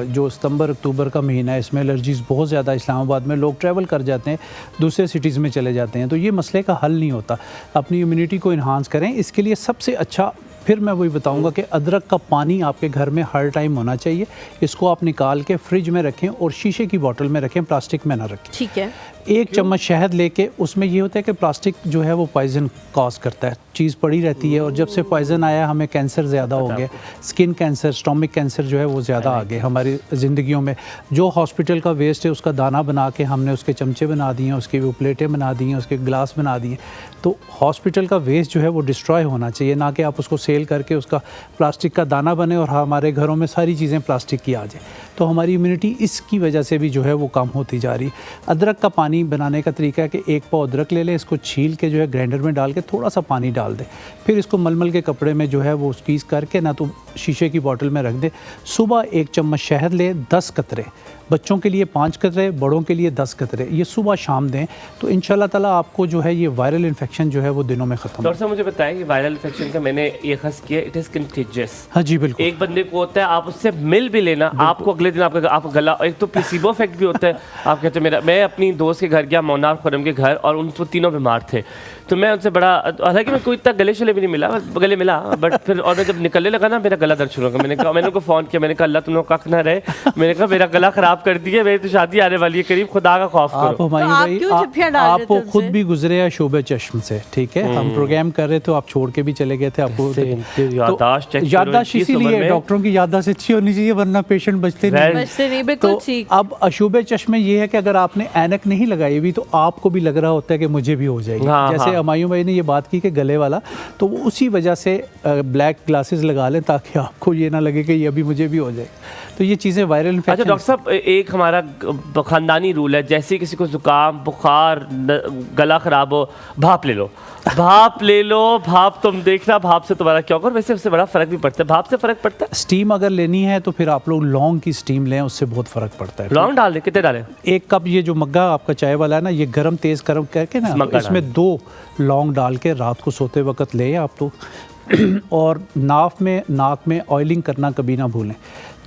जो सितंबर अक्टूबर का महीना है इसमें एलर्जीज़ बहुत ज़्यादा, इस्लामाबाद में लोग ट्रैवल कर जाते हैं, दूसरे सिटीज़ में चले जाते हैं, तो ये मसले का हल नहीं होता। अपनी इम्यूनिटी को इन्हांस करें, इसके लिए सबसे अच्छा फिर मैं वही बताऊंगा कि अदरक का पानी आपके घर में हर टाइम होना चाहिए। इसको आप निकाल के फ्रिज में रखें और शीशे की बोतल में रखें, प्लास्टिक में ना रखें। ठीक है। 1 चम्मच शहद लेके, उसमें ये होता है कि प्लास्टिक जो है वो पॉइजन कॉज करता है, चीज़ पड़ी रहती है, और जब से पॉइजन आया हमें कैंसर ज़्यादा हो गया, स्किन कैंसर, स्टोमिक कैंसर जो है वो ज़्यादा आ गए हमारी ज़िंदगियों में। जो हॉस्पिटल का वेस्ट है उसका दाना बना के हमने उसके चमचे बना दिए हैं, उसकी वो प्लेटें बना दी हैं, उसके गिलास बना दिए। तो हॉस्पिटल का वेस्ट जो है वो डिस्ट्रॉय होना चाहिए, ना कि आप उसको सेल करके उसका प्लास्टिक का दाना बने और हमारे घरों में सारी चीज़ें प्लास्टिक की आ जाए। तो हमारी इम्यूनिटी इसकी वजह से भी जो है वो कम होती जा रही है। अदरक का पानी बनाने का तरीका है कि 1 पाव अदरक ले लें, इसको छील के जो है ग्राइंडर में डाल के थोड़ा सा पानी डाल दें, फिर इसको मलमल के कपड़े में जो है वो स्क्वीज़ करके ना तो शीशे की बोतल में रख दें। सुबह 1 चम्मच शहद लें, 10 कतरे, बच्चों के लिए 5 कतरे, बड़ों के लिए 10 कतरे, ये सुबह शाम दें, तो इंशाल्लाह ताला आपको जो है ये वायरल इन्फेक्शन जो है वो दिनों में ख़त्म। डॉक्टर साहब मुझे बताएं कि वायरल इन्फेक्शन का मैंने ये खस किया, इट इज़ कंटेजियस। हाँ जी बिल्कुल। एक बंदे को होता है, आप उससे मिल भी लेना, आपको अगले दिन आपका गला, एक तो प्लेसिबो इफेक्ट भी होता है। आप कहते हैं मैं अपनी दोस्त के घर गया, मोनार खुरम के घर, और उन तीनों बीमार थे, तो मैं उनसे बड़ा, हालांकि मैं कोई इतना गले शले भी नहीं मिला, गले मिला, बट फिर और मैं जब निकलने लगा ना मेरा गला दर्द शुरू हो गया। मैंने उनको फ़ोन किया, मैंने कहा अल्लाह तुम लोग कख ना रहे, मैंने कहा मेरा गला ख़राब खराब कर दी है, मेरी तो शादी आने वाली है करीब, खुदा का खौफ आप करो। हुमायूं तो आप भाई, क्यों चिट्ठियां डाल रहे थे आप खुद उनसे? भी गुजरे हैं शोबे चश्म से, ठीक है, हम प्रोग्राम कर रहे थे, आप छोड़ के भी चले गए थे, आपको याददाश्त check करो, याददाश्त इस उम्र इसीलिए में। डॉक्टरों की याददाश्त अच्छी होनी चाहिए, वरना पेशेंट बचते नहीं। बचते नहीं, बिल्कुल तो ठीक। अब अशुबे चश्मे ये है कि अगर आपने ऐनक नहीं लगाई हुई तो आपको भी लग रहा होता है कि मुझे भी हो जाएगी। हाँ, जैसे हाँ। हुमायूं भाई ने ये बात की कि गले वाला, तो वो उसी वजह से ब्लैक ग्लासेस लगा लें ताकि आपको ये ना लगे कि ये अभी मुझे भी हो जाएगा। तो ये चीज़ें वायरल अच्छा इन्फेक्शन। डॉक्टर साहब, एक हमारा ख़ानदानी रूल है, जैसे किसी को जुकाम बुखार गला ख़राब हो, भाप ले लो, भाप ले लो, भाप तुम देखना भाप से तुम्हारा क्या होगा। वैसे उससे बड़ा फ़र्क भी पड़ता है, भाप से फ़र्क पड़ता है। स्टीम अगर लेनी है तो फिर आप लोग लौंग की स्टीम लें, उससे बहुत फ़र्क पड़ता है। लौंग डाल दें, कितने डालें? एक कप ये जो मग्गा आपका चाय वाला है ना, ये गरम तेज़ गरम करके ना, मग्गा इसमें 2 लौंग डाल के रात को सोते वक्त लें आप तो। और नाक में ऑयलिंग करना कभी ना भूलें।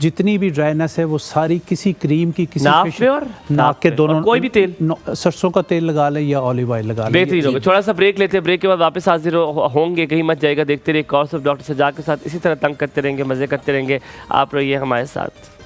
जितनी भी ड्राइनेस है वो सारी किसी क्रीम की, किसी नाक facial- पे और नाक के पे। दोनों, और कोई भी तेल, सरसों का तेल लगा लें या ऑलिव ऑयल लगा लें। बेहतरीन होगा। थोड़ा सा ब्रेक लेते हैं, ब्रेक के बाद वापस हाजिर होंगे, कहीं मत जाएगा। देखते रहिए कोर्स ऑफ डॉक्टर सज्जाद के साथ, इसी तरह तंग करते रहेंगे, मज़े करते रहेंगे। आप रहिए हमारे साथ।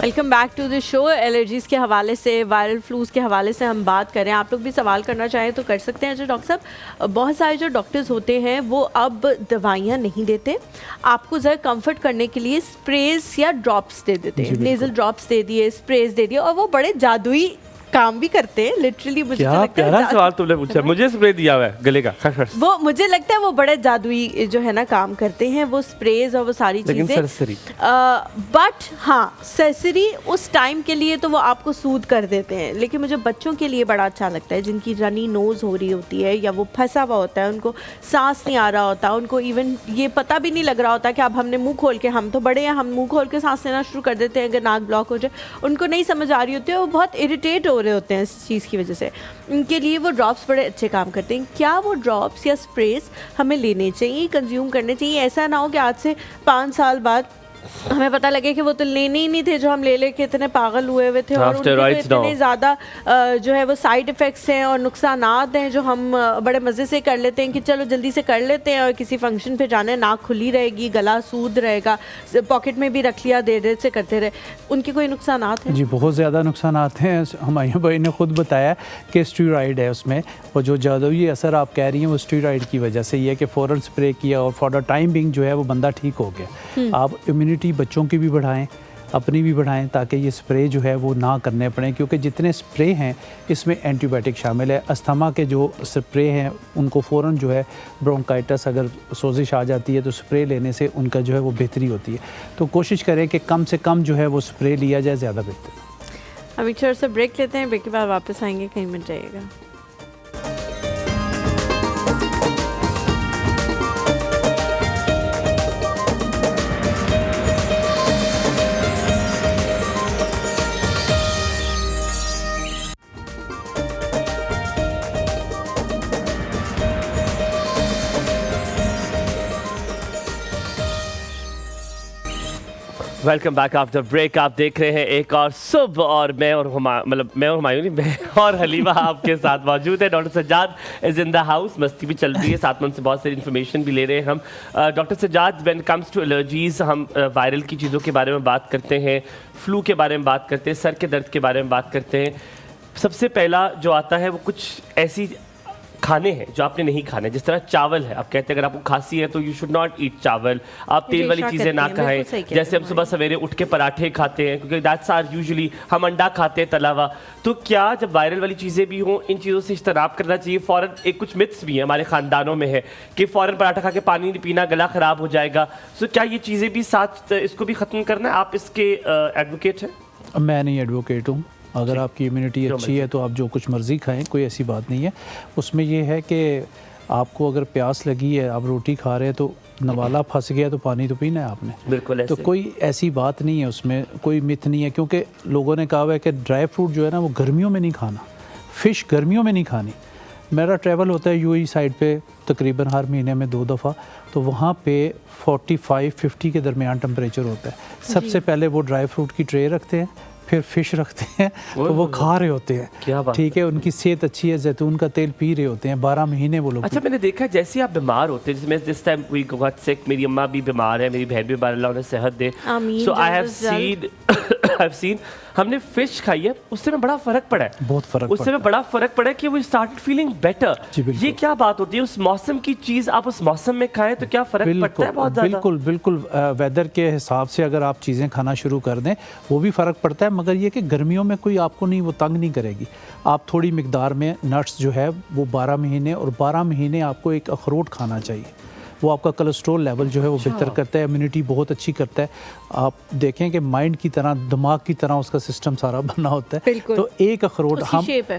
Welcome back to the show. Allergies के हवाले से, वायरल फ्लूज़ के हवाले से हम बात करें। आप लोग भी सवाल करना चाहें तो कर सकते हैं। जो डॉक्टर साहब, बहुत सारे जो डॉक्टर्स होते हैं वो अब दवाइयाँ नहीं देते, आपको ज़रा कंफर्ट करने के लिए स्प्रेज या ड्रॉप्स दे देते हैं। नेज़ल ड्रॉप्स दे दिए, स्प्रेज दे दिए, और वो बड़े जादुई काम भी करते हैं। लिटरली मुझे तो लगता है प्यारा सवाल तुमने पूछा, मुझे स्प्रे दिया हुआ है गले का। वो मुझे लगता है वो बड़े जादुई जो है ना काम करते हैं, वो स्प्रेज और वो सारी लेकिन चीज़ें। सरसरी। बट हाँ, सरसरी उस टाइम के लिए तो वो आपको सूद कर देते हैं, लेकिन मुझे बच्चों के लिए बड़ा अच्छा लगता है जिनकी रनी नोज़ हो रही होती है या वो फंसा हुआ होता है, उनको सांस नहीं आ रहा होता, उनको इवन ये पता भी नहीं लग रहा होता कि अब हमने मुंह खोल के, हम तो बड़े हैं, हम मुंह खोल के सांस लेना शुरू कर देते हैं अगर नाक ब्लॉक हो जाए, उनको नहीं समझ आ रही होती है, वो बहुत इरिटेट हो रहे होते हैं इस चीज़ की वजह से। उनके लिए वो ड्रॉप्स बड़े अच्छे काम करते हैं। क्या वो ड्रॉप्स या स्प्रेस हमें लेने चाहिए, कंज्यूम करने चाहिए? ऐसा ना हो कि आज से 5 साल बाद हमें पता लगे कि वो तो लेने ही नहीं थे, जो हम ले लेके इतने पागल हुए हुए थे, और उनके तो इतने ज़्यादा जो है वो साइड इफ़ेक्ट्स हैं और नुकसानात हैं जो हम बड़े मज़े से कर लेते हैं कि चलो जल्दी से कर लेते हैं और किसी फंक्शन पे जाना है, नाक खुली रहेगी, गला सूद रहेगा, पॉकेट में भी रख लिया, देर से करते रहे। उनके कोई नुकसानात हैं? जी बहुत ज़्यादा नुकसानात हैं। हुमायूं भाई ने खुद बताया कि स्टीरॉइड है उसमें, और जो जादुई असर आप कह रही हैं वो स्टीरॉइड की वजह से ये है कि फ़ौरन स्प्रे किया और फॉर द टाइम बिंग जो है वो बंदा ठीक हो गया। आप इम्यूनिटी बच्चों की भी बढ़ाएं, अपनी भी बढ़ाएं, ताकि ये स्प्रे जो है वो ना करने पड़े, क्योंकि जितने स्प्रे हैं इसमें एंटीबायोटिक शामिल है। अस्थमा के जो स्प्रे हैं उनको फ़ौरन जो है ब्रोंकाइटिस अगर सोजिश आ जाती है तो स्प्रे लेने से उनका जो है वो बेहतरी होती है। तो कोशिश करें कि कम से कम जो है वो स्प्रे लिया जाए, ज़्यादा बेहतर। हम एक छोटा सा ब्रेक लेते हैं, ब्रेक के बाद वापस आएंगे, कहीं मत जाइएगा। Welcome back after break. आप देख रहे हैं एक और सुबह, और मैं और हुमायूं नहीं, मैं और हलीमा आपके साथ मौजूद है। Doctor Sajjad is in the house, मस्ती भी चल रही है, साथ में उनसे बहुत सारी इन्फॉर्मेशन भी ले रहे हैं हम। Doctor Sajjad, when comes to allergies हम वायरल की चीज़ों के बारे में बात करते हैं, फ्लू के बारे में बात करते हैं, सर के दर्द के बारे में बात करते हैं। सबसे पहला जो आता है वो कुछ ऐसी खाने हैं जो आपने नहीं खाने, जिस तरह चावल है, आप कहते हैं अगर आपको खांसी है तो यू शुड नॉट ईट चावल, आप तेल वाली चीज़ें ना खाएं। जैसे हम सुबह सवेरे उठ के पराठे खाते हैं, क्योंकि दैट्स आर यूजुअली, हम अंडा खाते हैं तला हुआ। तो क्या जब वायरल वाली चीज़ें भी हों, इन चीज़ों से इज्तनाब करना चाहिए? फ़ौरन एक कुछ मिथ्स भी हैं हमारे ख़ानदानों में है कि फ़ौरन पराठा खा के पानी नहीं पीना, गला ख़राब हो जाएगा। सो क्या ये चीज़ें भी साथ इसको भी ख़त्म करना है? आप इसके एडवोकेट हैं? मैं नहीं एडवोकेट हूँ। अगर आपकी इम्यूनिटी अच्छी है तो आप जो कुछ मर्ज़ी खाएं, कोई ऐसी बात नहीं है। उसमें यह है कि आपको अगर प्यास लगी है, आप रोटी खा रहे हैं तो नवाला फंस गया तो पानी तो पीना है आपने। बिल्कुल ऐसे। तो कोई ऐसी बात नहीं है, उसमें कोई मिथ नहीं है, क्योंकि लोगों ने कहा हुआ है कि ड्राई फ्रूट जो है ना वो गर्मियों में नहीं खाना, फ़िश गर्मियों में नहीं खानी। मेरा ट्रैवल होता है यूएई साइड पे तकरीबन हर महीने में 2 दफ़ा, तो वहाँ पे 45-50 के दरमियान टेम्परेचर होता है। सबसे पहले वो ड्राई फ्रूट की ट्रे रखते हैं, फिर फ़िश रखते हैं, तो वो खा रहे होते हैं, ठीक है, उनकी सेहत अच्छी है, जैतून का तेल पी रहे होते हैं 12 महीने वो लोग। अच्छा, मैंने देखा जैसे आप बीमार होते हैं, जिसमें जिस टाइम वी गॉट सिक, मेरी अम्मा भी बीमार है, मेरी बहन भी बीमार, अल्लाह उन्हें सेहत दे, सो आई हैव सीन हमने फिश खाई है, उससे में बड़ा फर्क पड़ा है, बहुत फर्क, उससे में बड़ा फर्क पड़ा है कि वो स्टार्टेड फीलिंग बेटर। ये क्या बात होती है, उस मौसम की चीज़ आप उस मौसम में खाएं तो क्या फर्क पड़ता है? बहुत ज़्यादा। बिल्कुल बिल्कुल, वेदर के हिसाब से अगर आप चीज़ें खाना शुरू कर दें वो भी फ़र्क पड़ता है, मगर ये कि गर्मियों में कोई आपको नहीं, वो तंग नहीं करेगी। आप थोड़ी मिकदार में नट्स जो है वो 12 महीने, और 12 महीने आपको एक अखरोट खाना चाहिए, वो आपका कोलेस्ट्रॉल लेवल जो है वो बेहतर करता है, इम्यूनिटी बहुत अच्छी करता है। आप देखें कि माइंड की तरह, दिमाग की तरह उसका सिस्टम सारा बना होता है। तो एक अखरोट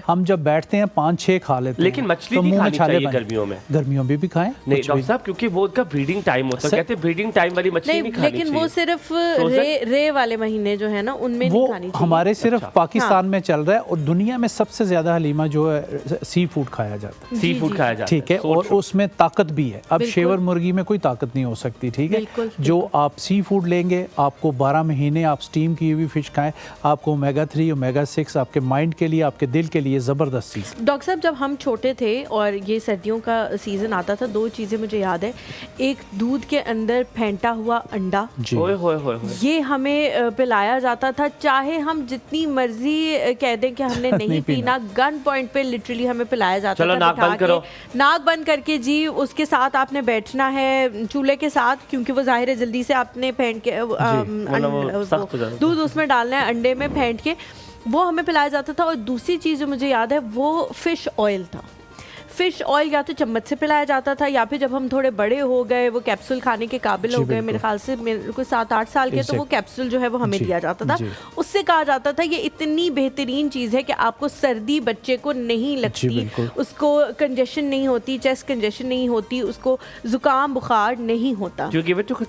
हम जब बैठते हैं 5-6 खा लेते हैं, लेकिन मछली नहीं खानी चाहिए गर्मियों में। गर्मियों में भी खाएं नहीं डॉक्टर साहब, क्योंकि वो उनका ब्रीडिंग टाइम होता है, कहते हैं ब्रीडिंग टाइम वाली मछली नहीं खानी चाहिए। लेकिन वो सिर्फ रे वाले महीने जो है ना उनमें नहीं खानी चाहिए। हमारे सिर्फ पाकिस्तान में चल रहा है, और दुनिया में सबसे ज्यादा हलीमा जो है सी फूड खाया जाता है, सी फूड खाया जाता है, ठीक है, और उसमें ताकत भी है। अब शेवर मुर्गी में कोई ताकत नहीं हो सकती, ठीक है। जो आप सी फूड लेंगे, आपको 12 महीने आप स्टीम की हुई फिश खाएं, आपको ओमेगा 3 ओमेगा 6 आपके माइंड के लिए, आपके दिल के लिए ज़बरदस्त चीज़। डॉक्टर साहब, जब हम छोटे थे और ये सर्दियों का सीज़न आता था, 2 चीज़ें मुझे याद है। एक दूध के अंदर फेंटा हुआ अंडा, ये हमें पिलाया जाता था, चाहे हम जितनी मर्जी कह दें कि हमने नहीं पीना, गन पॉइंट पे लिटरली हमें पिलाया जाता था। नाक बंद करके जी, उसके साथ आपने बैठना है चूल्हे के साथ, क्योंकि वो जाहिर है जल्दी से आपने फेंट के दूध उसमें डालना है, अंडे में फेंट के, वो हमें पिलाया जाता था। और दूसरी चीज़ जो मुझे याद है वो फिश ऑयल था। फिश ऑयल या तो चम्मच से पिलाया जाता था, या फिर जब हम थोड़े बड़े हो गए, वो कैप्सूल खाने के काबिल हो गए, मेरे ख्याल से मेरे को 7-8 साल के, तो वो कैप्सूल जो है वो हमें दिया जाता था। उससे कहा जाता था ये इतनी बेहतरीन चीज़ है कि आपको सर्दी बच्चे को नहीं लगती, उसको कंजेशन नहीं होती, चेस्ट कंजेशन नहीं होती, उसको जुकाम बुखार नहीं होता।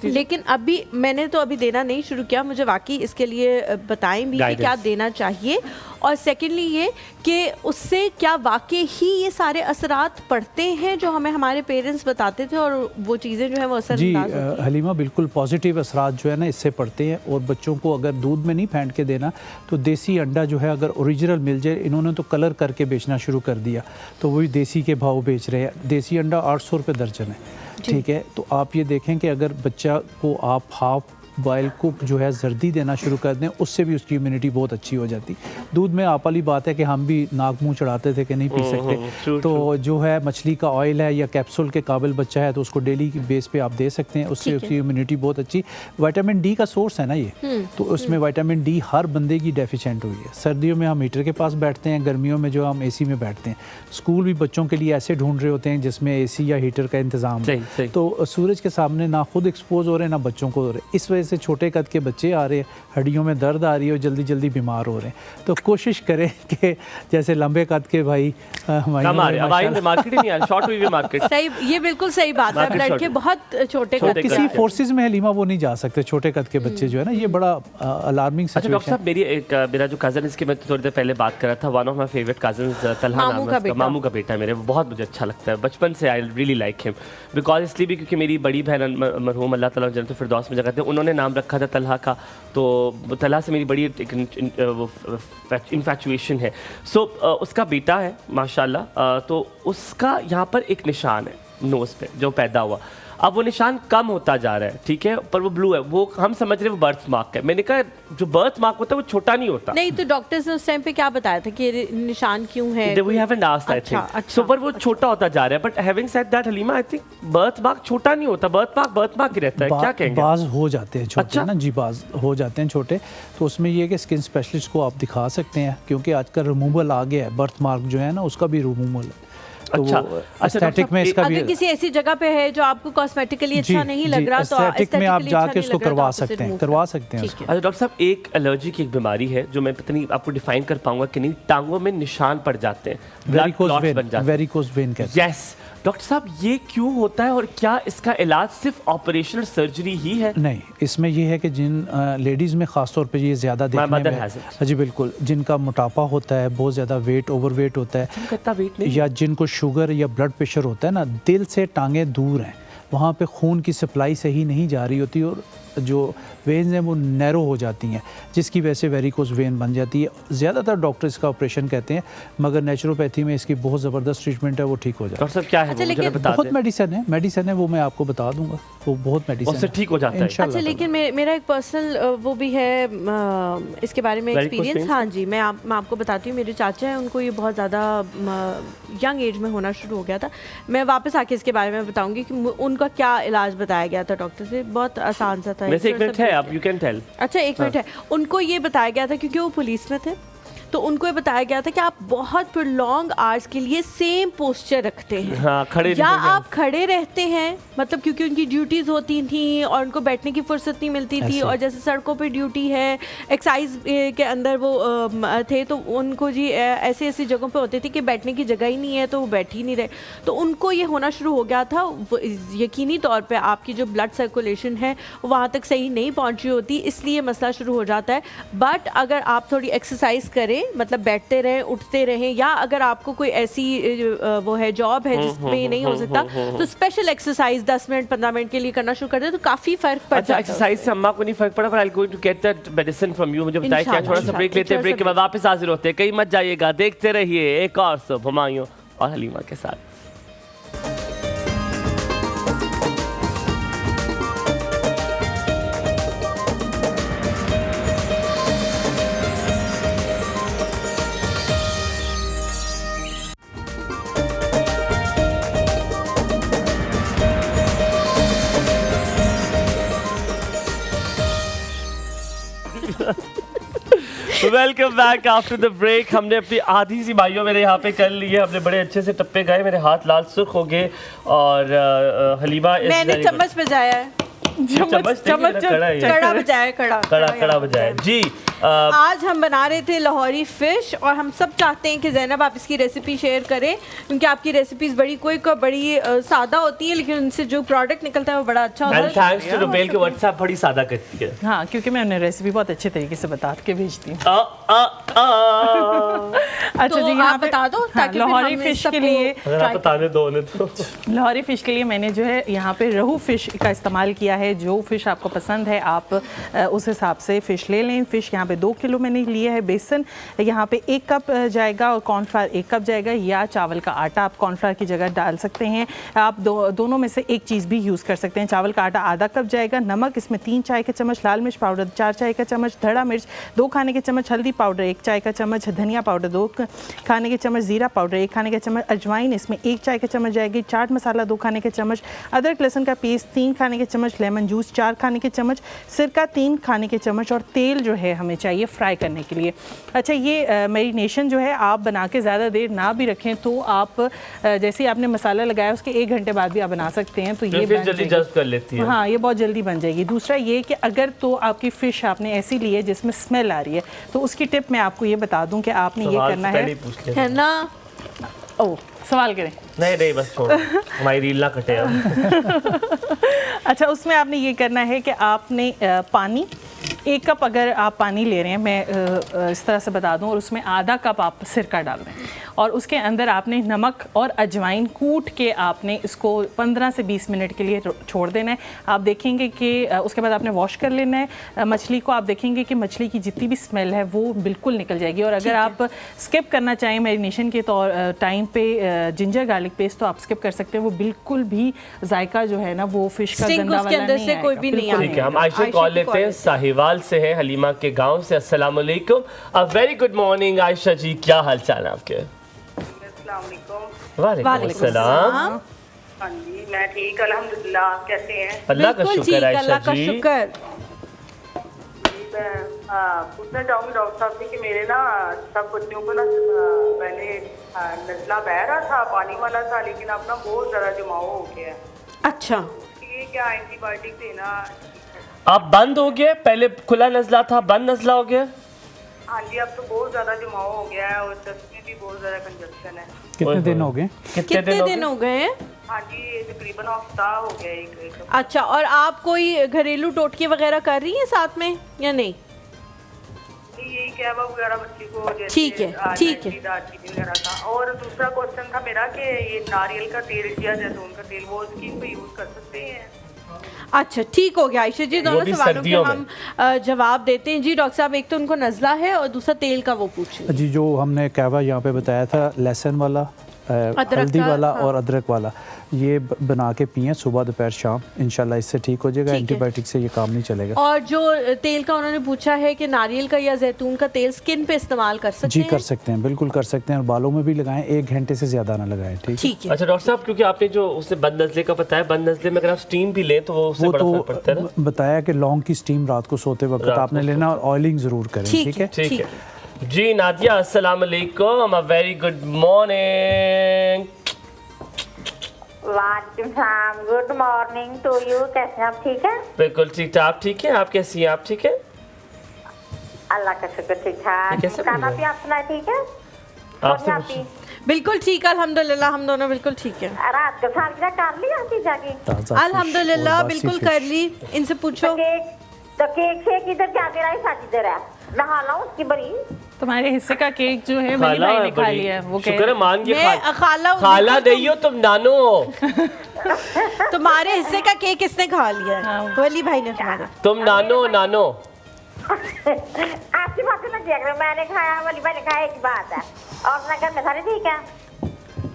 लेकिन अभी मैंने तो अभी देना नहीं शुरू किया, मुझे वाकई इसके लिए बताएं भी कि क्या देना चाहिए, और सेकेंडली ये कि उससे क्या वाकई ही ये सारे असरात पड़ते हैं जो हमें हमारे पेरेंट्स बताते थे, और वो चीज़ें जो है वो असरअंदाज होती हैं? हलीमा, बिल्कुल पॉजिटिव असरात जो है ना इससे पड़ते हैं। और बच्चों को अगर दूध में नहीं फेंट के देना, तो देसी अंडा जो है अगर ओरिजिनल मिल जाए, इन्होंने तो कलर करके बेचना शुरू कर दिया, तो वही देसी के भाव बेच रहे हैं। देसी अंडा 800 रुपये दर्जन है, ठीक है। तो आप ये देखें कि अगर बच्चा को आप हाफ बॉयल कुक जो है जर्दी देना शुरू कर दें, उससे भी उसकी इम्यूनिटी बहुत अच्छी हो जाती। दूध में आप वाली बात है कि हम भी नाक मुंह चढ़ाते थे कि नहीं पी सकते, तो जो है मछली का ऑयल है या कैप्सूल के काबिल बच्चा है, तो उसको डेली की बेस पे आप दे सकते हैं, उससे उसकी इम्यूनिटी बहुत अच्छी। विटामिन डी का सोर्स है ना ये, तो उसमें विटामिन डी हर बंदे की डेफिशिएंट हुई है। सर्दियों में हम हीटर के पास बैठते हैं, गर्मियों में जो हम एसी में बैठते हैं। स्कूल भी बच्चों के लिए ऐसे ढूंढ रहे होते हैं जिसमें एसी या हीटर का इंतजाम है, तो सूरज के सामने ना खुद एक्सपोज हो रहे हैं ना बच्चों को हो रहे, इस वजह से छोटे कद के बच्चे आ रहे हैं, हड्डियों में दर्द आ रही है, जल्दी जल्दी बीमार हो रहे हैं। तो कोशिश करें कि जैसे लंबे कद के भाई ये बिल्कुल सही बात है, लड़के बहुत छोटे कद के, किसी फोर्सेस में हलीमा वो नहीं जा सकते, छोटे कद के बच्चे जो है ना, ये बड़ा अलार्मिंग सिचुएशन। डॉक्टर साहब, मेरा जो कज़न, इसके मैं थोड़ी देर पहले बात कर रहा था, one of my favourite cousins, Talha नाम है उसका, मामू का बेटा मेरे, बहुत मुझे अच्छा लगता है बचपन से। I really like him because इसलिए भी क्योंकि मेरी बड़ी बहन मरहूम अल्लाह ताला जन्नत फिरदौस में जगह थे, उन्होंने नाम रखा था तलहा का, तो तलहा से मेरी बड़ी इन्फैचुएशन है। सो उसका बेटा है माशाल्लाह, तो उसका यहाँ पर एक निशान है नोज़ पे जो पैदा हुआ। अब वो निशान कम होता जा रहा है, ठीक है, पर वो ब्लू है, वो हम समझ रहे हैं वो बर्थ मार्क है। मैंने कहा जो बर्थ मार्क होता है वो छोटा नहीं होता। नहीं, तो डॉक्टर्स ने उस टाइम पे क्या बताया था कि निशान क्यों है? We haven't asked, I think. So पर वो छोटा होता जा रहा है। But having said that, Halima, I think birth mark छोटा नहीं होता, बर्थ मार्क ही रहता है। क्या कहेंगे? बाज हो जाते हैं छोटे ना जी, बाज हो जाते हैं छोटे, तो उसमें ये कि स्किन स्पेशलिस्ट को आप दिखा सकते हैं, क्योंकि आजकल रिमूवल आ गया है, बर्थ मार्क जो है ना उसका भी रिमूवल है। अच्छा, एस्थेटिक में इसका भी, अगर किसी ऐसी जगह पे है जो आपको कॉस्मेटिकली अच्छा नहीं लग रहा, तो एस्थेटिक में आप जाके उसको करवा सकते हैं अच्छा डॉक्टर साहब, एक एलर्जी की एक बीमारी है जो मैं पता नहीं आपको डिफाइन कर पाऊंगा कि नहीं, टांगों में निशान पड़ जाते हैं, वेरिकोज वेन कहते हैं। यस, डॉक्टर साहब ये क्यों होता है और क्या इसका इलाज सिर्फ ऑपरेशनल सर्जरी ही है? नहीं, इसमें ये है कि जिन लेडीज़ में ख़ास तौर पे ये ज़्यादा देखने में, हाँ जी बिल्कुल, जिनका मोटापा होता है, बहुत ज़्यादा वेट, ओवरवेट होता है, वेट नहीं, या जिनको शुगर या ब्लड प्रेशर होता है ना, दिल से टांगें दूर हैं, वहाँ पे खून की सप्लाई सही नहीं जा रही होती और जो वेन्स हैं वो नैरो हो जाती हैं, जिसकी वजह से वेरिकोस वेन बन जाती है। ज़्यादातर डॉक्टर इसका ऑपरेशन कहते हैं, मगर नेचुरोपैथी में इसकी बहुत ज़बरदस्त ट्रीटमेंट है, वो ठीक हो जाता है। डॉक्टर साहब क्या है? अच्छा, लेकिन बहुत मेडिसिन है, वो मैं आपको बता दूंगा, वो बहुत मेडिसिन उससे ठीक हो जाता है। अच्छा, लेकिन मेरा एक पर्सनल वो भी है इसके बारे में एक्सपीरियंस। हाँ जी, मैं आपको बताती हूँ, मेरे चाचा हैं, उनको ये बहुत ज़्यादा यंग एज में होना शुरू हो गया था। मैं वापस आके इसके बारे में बताऊंगी कि उनका क्या इलाज बताया गया था डॉक्टर से, बहुत आसान सा था। वैसे एक मिनट है, आप यू कैन टेल। अच्छा, एक मिनट है। उनको ये बताया गया था क्योंकि वो पुलिस में थे, तो उनको ये बताया गया था कि आप बहुत प्रोलॉन्ग आवर्स के लिए सेम पोस्चर रखते हैं। हाँ, खड़े या आप खड़े रहते हैं, मतलब क्योंकि उनकी ड्यूटीज होती थी और उनको बैठने की फुर्सत नहीं मिलती थी, और जैसे सड़कों पे ड्यूटी है, एक्साइज के अंदर वो थे, तो उनको जी ऐसी ऐसी जगहों पे होती थी कि बैठने की जगह ही नहीं है, तो वो बैठ ही नहीं रहे। तो उनको ये होना शुरू हो गया था। यकीनी तौर पर आपकी जो ब्लड सर्कुलेशन है वहाँ तक सही नहीं पहुँची होती, इसलिए मसला शुरू हो जाता है। बट अगर आप थोड़ी एक्सरसाइज करें, मतलब बैठते रहें, उठते रहें, या अगर आपको कोई ऐसी वो है जॉब है जिसमें नहीं हो सकता, तो स्पेशल एक्सरसाइज 10 मिनट 15 मिनट के लिए करना शुरू कर दे, तो काफी फर्क पड़ जाता है। एक्सरसाइज से अम्मा को नहीं फर्क पड़ा, पर I am going to get that medicine from you. मुझे बताइए क्या। थोड़ा सा ब्रेक लेते हैं, ब्रेक के बाद वापस हाजिर होते हैं। कहीं मत जाइएगा, देखते रहिए एक और सब हुमायूं और हलीमा के साथ। Welcome back after the break. हमने अपनी आधी सी बाइयों मेरे यहाँ पे कर ली है, हमने बड़े अच्छे से टप्पे गाए, मेरे हाथ लाल सुर्ख हो गए, और हलीमा मैंने चम्मच बजाया है, कड़ा बजाया जी। आज हम बना रहे थे लाहौरी फिश, और हम सब चाहते हैं कि ज़ैनब आप इसकी रेसिपी शेयर करें, क्योंकि आपकी रेसिपीज बड़ी क्विक और बड़ी सादा होती है, लेकिन उनसे जो प्रोडक्ट निकलता है वो बड़ा अच्छा होता है। थैंक्स टू रुबेल के व्हाट्सएप बड़ी सादा करती है। हाँ, क्योंकि मैं उन्हें रेसिपी बहुत अच्छे तरीके से बता के भेजती हूँ। अच्छा जी, यहाँ बता दो ताकि लाहौरी फिश के लिए बताने दो उन्हें तो। लाहौरी फिश के लिए मैंने जो है यहाँ पे रहू फिश का इस्तेमाल किया है। जो फिश आपको पसंद है आप उस हिसाब से फिश ले लें। फिश यहाँ पे 2 किलो मैंने लिया है। बेसन यहाँ पे 1 कप जाएगा, और कॉर्नफ्लावर 1 कप जाएगा, या चावल का आटा आप कॉर्नफ्लावर की जगह डाल सकते हैं। आप दोनों में से एक चीज़ भी यूज़ कर सकते हैं। चावल का आटा आधा कप जाएगा, नमक इसमें 3 चाय के चम्मच, लाल मिर्च पाउडर 4 चाय का चम्मच, धड़ा मिर्च 2 खाने के चम्मच, हल्दी पाउडर 1 चाय का चम्मच, धनिया पाउडर 2 खाने के चम्मच, जीरा पाउडर 1 खाने के चम्मच, अजवाइन इसमें 1 चाय का चम्मच जाएगी, चाट मसाला 2 खाने के चम्मच, अदरक लहसुन का पेस्ट 3 खाने के चम्मच, लेमन जूस 4 खाने के चम्मच, सिरका 3 खाने के चम्मच, और तेल जो है हमें चाहिए फ्राई करने के लिए। अच्छा, ये मैरिनेशन जो है आप बना के ज़्यादा देर ना भी रखें तो आप जैसे ही आपने मसाला लगाया उसके 1 घंटे बाद भी आप बना सकते हैं, तो ये जल्दी जज्ब कर लेती है। हाँ, ये बहुत जल्दी बन जाएगी। दूसरा ये कि अगर तो आपकी फ़िश आपने ऐसी ली है जिसमें स्मेल आ रही है, तो उसकी टिप मैं आपको ये बता दूं कि आपने ये करना है ना। ओह, सवाल करें? नहीं बस छोड़ो, हमारी रील ना कटे अब। अच्छा, उसमें आपने ये करना है कि आपने पानी 1 कप अगर आप पानी ले रहे हैं, मैं इस तरह से बता दूं, और उसमें आधा कप आप सिरका डाल दें, और उसके अंदर आपने नमक और अजवाइन कूट के आपने इसको 15 से 20 मिनट के लिए छोड़ देना है। आप देखेंगे कि उसके बाद आपने वॉश कर लेना है मछली को। आप देखेंगे कि मछली की जितनी भी स्मेल है वो बिल्कुल निकल जाएगी। और अगर आप स्किप करना चाहें मैरिनेशन के टाइम पे जिंजर गार्लिक पेस्ट, तो आप स्किप कर सकते हैं। वो बिल्कुल भी जायका जो है ना वो फिश का गंदा वाला नहीं आएगा। कोई भी नहीं आएगा। ठीक है, हम आयशा कॉल लेते हैं, साहिवाल से है, हलीमा के गांव से। अस्सलाम वालेकुम, a very good morning Ayesha ji, क्या हाल चाल है आपके? वालेकुम अस्सलाम। हाँ जी, मैं ठीक अल्हम्दुलिल्लाह। कैसे हैं? अल्लाह का शुक्र आयशा जी। पूछना चाहूँगी डॉक्टर साहब से कि मेरे ना सब बच्चों को ना पहले नज़ला बह रहा था, पानी वाला था, लेकिन अब ना बहुत ज़्यादा जमाव हो गया है। अच्छा, ये क्या एंटीबायोटिक देना? अब बंद हो गया? पहले खुला नज़ला था, बंद नज़ला हो गया? हाँ जी, अब तो बहुत ज़्यादा जमाव हो गया है, और दस्त में भी बहुत ज़्यादा कंजक्शन है। कितने दिन हो गए? कितने दिन हो गए? हाँ जी, तकरीबन हफ्ता हो गया एक। अच्छा, और आप कोई घरेलू टोटके वगैरह कर रही हैं साथ में या नहीं? यही कहवा वगैरह बच्ची को जैसे ठीक है, ठीक है। दालचीनी वगैरह का। और दूसरा क्वेश्चन था मेरा कि ये नारियल का तेल या जैतून का तेल वो स्किन पे यूज कर सकते हैं? अच्छा, ठीक हो गया आयशा जी, दोनों सवालों के हम जवाब देते हैं जी। डॉक्टर साहब, एक तो उनको नज़ला है और दूसरा तेल का वो पूछे जी। जो हमने कहवा यहाँ पे बताया था, लहसुन वाला, हल्दी वाला और अदरक वाला, ये बना के पिए सुबह दोपहर शाम, इंशाल्लाह इससे ठीक हो जाएगा। एंटीबायोटिक से ये काम नहीं चलेगा। और जो तेल का उन्होंने पूछा है कि नारियल का या जैतून का तेल स्किन पे इस्तेमाल कर सकते जी हैं? कर सकते हैं, बिल्कुल कर सकते हैं। और बालों में भी लगाएं, 1 घंटे से ज़्यादा ना लगाएं। ठीक है। अच्छा डॉक्टर साहब, क्योंकि आपने जो उसने बदनज़ले का बताया, बदनज़ले में अगर आप स्टीम भी लें तो वो उससे बड़ा फर्क पड़ता है ना? बताया कि लौंग की स्टीम रात को सोते वक्त आपने लेना और ऑयलिंग ज़रूर करें। ठीक है, ठीक है जी। नादिया, अस्सलाम वालेकुम, a very good morning. Good morning to you. कैसे हैं आप? ठीक है, बिल्कुल ठीक ठाक। आप ठीक है? आप कैसी हैं? आप ठीक है? अल्लाह का शुक्र, ठीक ठाक। खाना भी आप सुनाए? ठीक है, आपसे बिल्कुल ठीक, अल्हम्दुलिल्लाह, हम दोनों बिल्कुल ठीक है। रात को सालगिरह कर ली आपकी जाके? अल्हम्दुलिल्लाह बिल्कुल कर ली। इनसे पूछो। तो केक शेक इधर जाके रही, साथ इधर है, नहा लो उसकी बड़ी। तुम्हारे हिस्से का केक जो है वली भाई ने खा लिया है। वो शुक्र है, मान के खाला नहीं हो तुम, नानो हो। तुम्हारे हिस्से का केक किसने खा लिया है? वली भाई ने खा लिया। तुम नानो नानो। आपकी बात ना किया करो, मैंने खाया, वली भाई ने खाया, एक बात है। और अपना घर में सारे ठीक है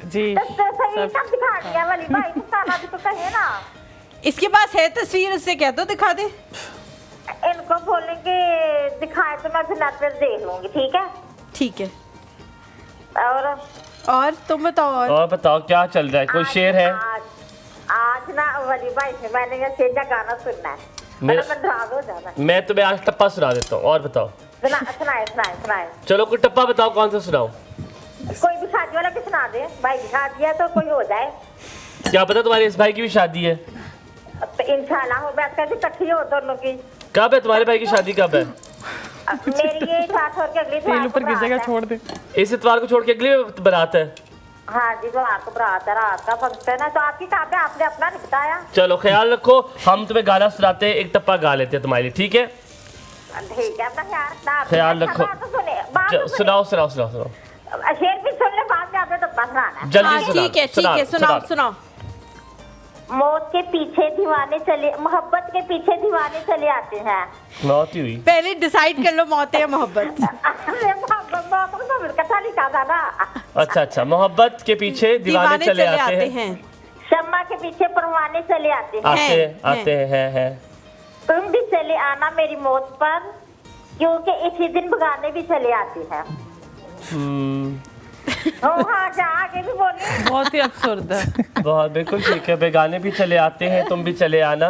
जी? तो सही सब दिखा दिया वली भाई, तो खाना भी तो कहे ना। इसके पास है तस्वीर, उससे कह दो दिखा दे। इनको बोलेंगे दिखाए तो मैं फिर नेट पर देख लूंगी। ठीक है, ठीक है। और तुम बताओ। और बताओ क्या चल रहा है? कोई शेर है? आज ना वली भाई से मैंने ये शेर का गाना सुनना है। मैं तुम्हें आज टप्पा सुना देता हूँ। और बताओ। सुनाए। चलो कोई टप्पा बताओ, कौन सा सुनाओ? कोई भी शादी वाला भी सुना दे, भाई की शादी है तो कोई हो जाए। क्या पता तुम्हारे इस भाई की भी शादी है? तो इंशाल्लाह हो, बैठ कर इकट्ठी हो दोनों की। कब है तुम्हारे भाई की शादी? कब है? मेरी ये साथ और के अगली तेल ऊपर गिर जाएगा, छोड़ दे। इस इतवार को छोड़ के अगली बारात है? हाँ जी, तो आपको बारात है, रात का फंक्शन है। तो आपकी कहाँ पे, आपने अपना नहीं बताया। चलो ख्याल रखो, हम तुम्हें गाना सुनाते हैं, एक टप्पा गा लेते हैं तुम्हारे लिए, ठीक है? ठीक है, अपना ख्याल रखो। सुनाओ। शेर भी सुन ले, बाद में आपने टप्पा सुनाना है। जल्दी ठीक है, सुनाओ। मौत के पीछे दीवाने चले, मोहब्बत के पीछे दीवाने चले आते हैं। मौत ही हुई। पहले डिसाइड कर लो, मौत है या मोहब्बत। कथा लिखा था ना। अच्छा, मोहब्बत के पीछे दीवाने चले आते हैं। शम्मा के पीछे परवाने चले आते हैं। तुम भी चले आना मेरी मौत पर, क्योंकि इसी दिन बगाने भी चले आते हैं। आगे भी बोलिए। बहुत ही अब्सुर्द है। बहुत, बिल्कुल ठीक है। बेगाने भी चले आते हैं, तुम भी चले आना,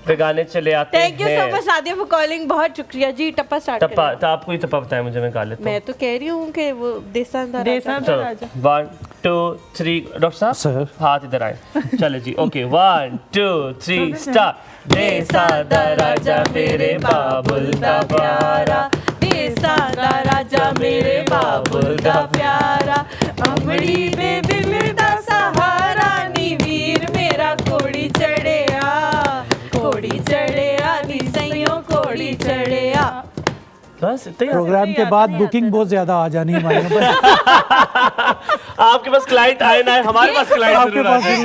बेगाने चले आते हैं। Thank you so much Nadia for calling, बहुत शुक्रिया जी। टप्पा स्टार्ट टप्पा तो आपको ही टप्पा बताया मुझे, मैं गा लेता हूं। मैं तो कह रही हूँ कि वो देसांदार। 1 2 3। डॉक्टर साहब हाथ इधर आए। चले जी, ओके 1 2 3 स्टार्ट। देसांदार राजा मेरे बाबुल दा प्यारा, देसांदार राजा मेरे बाबुल दा प्यारा, अमड़ी दे दिल दा सहारा, नी वीर मेरा कोड़ी चढ़िया, कोड़ी चढ़िया नी सैयों कोड़ी चढ़िया। बस प्रोग्राम के बाद बुकिंग बहुत ज्यादा आ जानी है हमारे आपके पास क्लाइंट आए ना, हमारे पास क्लाइंट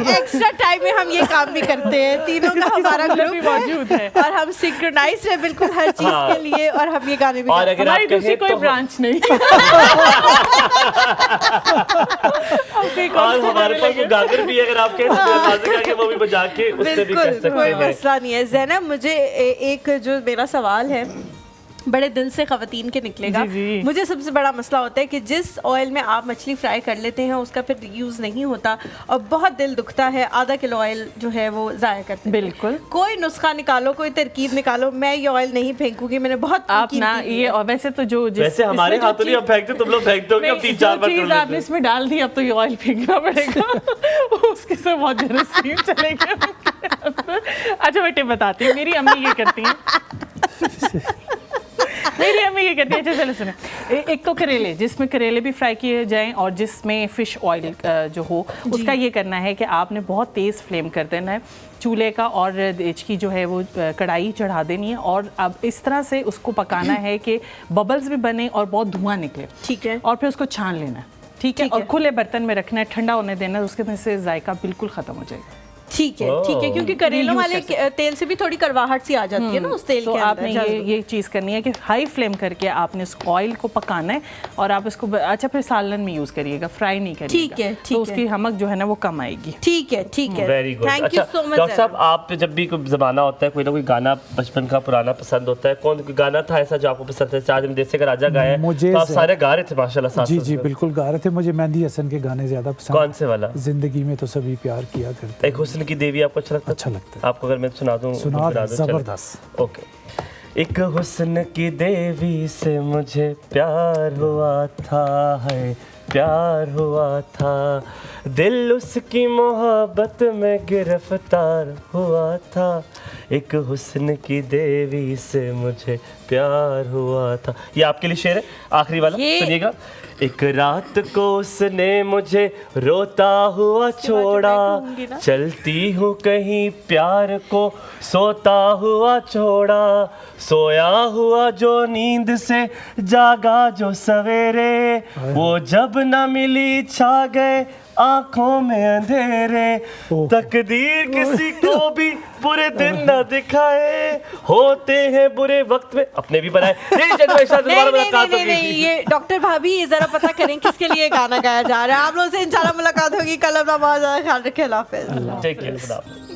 एक्स्ट्रा टाइम में हम ये काम भी करते हैं, तीनों का हमारा ग्रुप मौजूद है और हम सिंक्रोनाइज है बिल्कुल हर चीज के लिए, और हम ये गाने भी और अगर हमारी दूसरी कोई ब्रांच नहीं। और हमारे पास गागर भी है, अगर आप कहें वो भी बजा के उससे भी कर सकते हैं। कोई मसला नहीं है। ज़ैनब, मुझे एक जो मेरा सवाल है बड़े दिल से ख़वातीन के निकलेगा। मुझे सबसे बड़ा मसला होता है कि जिस ऑयल में आप मछली फ्राई कर लेते हैं उसका फिर यूज़ नहीं होता और बहुत दिल दुखता है, आधा किलो ऑयल जो है वो ज़ाया करते हैं। बिल्कुल, कोई नुस्खा निकालो, कोई तरकीब निकालो, मैं ये ऑयल नहीं फेंकूंगी। मैंने बहुत आप ना ये, और वैसे तो जो वैसे हमारे हाथों नहीं, हम फेंकते, तुम लोग फेंकते हो, अब 3-4 बार चीज आपने इसमें डाल दी, अब तो ये ऑयल फेंकना पड़ेगा। उसके से बहुत जरूरी चलेगा। अच्छा बेटे बताती हूँ, मेरी अम्मी ये करती हैं। नहीं हम ये करते हैं। अच्छा चलो सुने, एक तो करेले, जिसमें करेले भी फ्राई किए जाएं और जिसमें फिश ऑयल जो हो उसका ये करना है कि आपने बहुत तेज़ फ्लेम कर देना है चूल्हे का, और देच की जो है वो कढ़ाई चढ़ा देनी है, और अब इस तरह से उसको पकाना है कि बबल्स भी बने और बहुत धुआं निकले। ठीक है। और फिर उसको छान लेना है, ठीक है, और खुले बर्तन में रखना है, ठंडा होने देना है, उसके वजह से जायका बिल्कुल ख़त्म हो जाएगा। ठीक है, क्योंकि करेलों वाले तेल से भी थोड़ी कड़वाहट सी आ जाती है ना उस तेल तो के अंदर। आपने ये चीज़ करनी है कि हाई फ्लेम करके आपने उस ऑयल को पकाना है, और आप इसको अच्छा फिर सालन में यूज़ करिएगा, फ्राई नहीं करिएगा। ठीक है, तो उसकी हमक जो है ना वो कम आएगी। ठीक है, ठीक है, very good. Thank you so much. Doctor साहब, आप जब भी कोई ज़माना होता है, कोई ना कोई गाना बचपन का पुराना पसंद होता है, कौन गाना था ऐसा जो आपको पसंद है? आज हम देश का राजा गाया है, मुझे तो आप सारे गा रहे थे माशाल्लाह साथ। जी बिल्कुल गा रहे थे। मुझे मेहंदी हसन के गाने ज्यादा पसंद। कौन से वाला? जिंदगी में तो सभी प्यार किया करते। एक हुस्न की देवी आपको अच्छा लगता है? आपको अगर मैं सुना दूं, जबरदस्त। ओके। एक हुस्न की देवी से मुझे प्यार हुआ था, है प्यार हुआ था, दिल उसकी मोहब्बत में गिरफ्तार हुआ था, एक हुस्न की देवी से मुझे प्यार हुआ था। ये आपके लिए शेर है, आखिरी वाला सुनिएगा। एक रात को उसने मुझे रोता हुआ छोड़ा, चलती हूँ कहीं प्यार को सोता हुआ छोड़ा, सोया हुआ जो नींद से जागा जो सवेरे, वो जब न मिली छा गए आंखों में अंधेरे, तकदीर किसी को भी बुरे दिन न दिखाए, होते हैं बुरे वक्त में अपने भी बनाए। नहीं, ये डॉक्टर भाभी ये जरा पता करें किसके लिए गाना गाया जा रहा है। आप लोगों से इंशाल्लाह मुलाकात होगी कल। अपना बहुत ज्यादा ख्याल रखें। अल्लाह हाफिज़। Take care.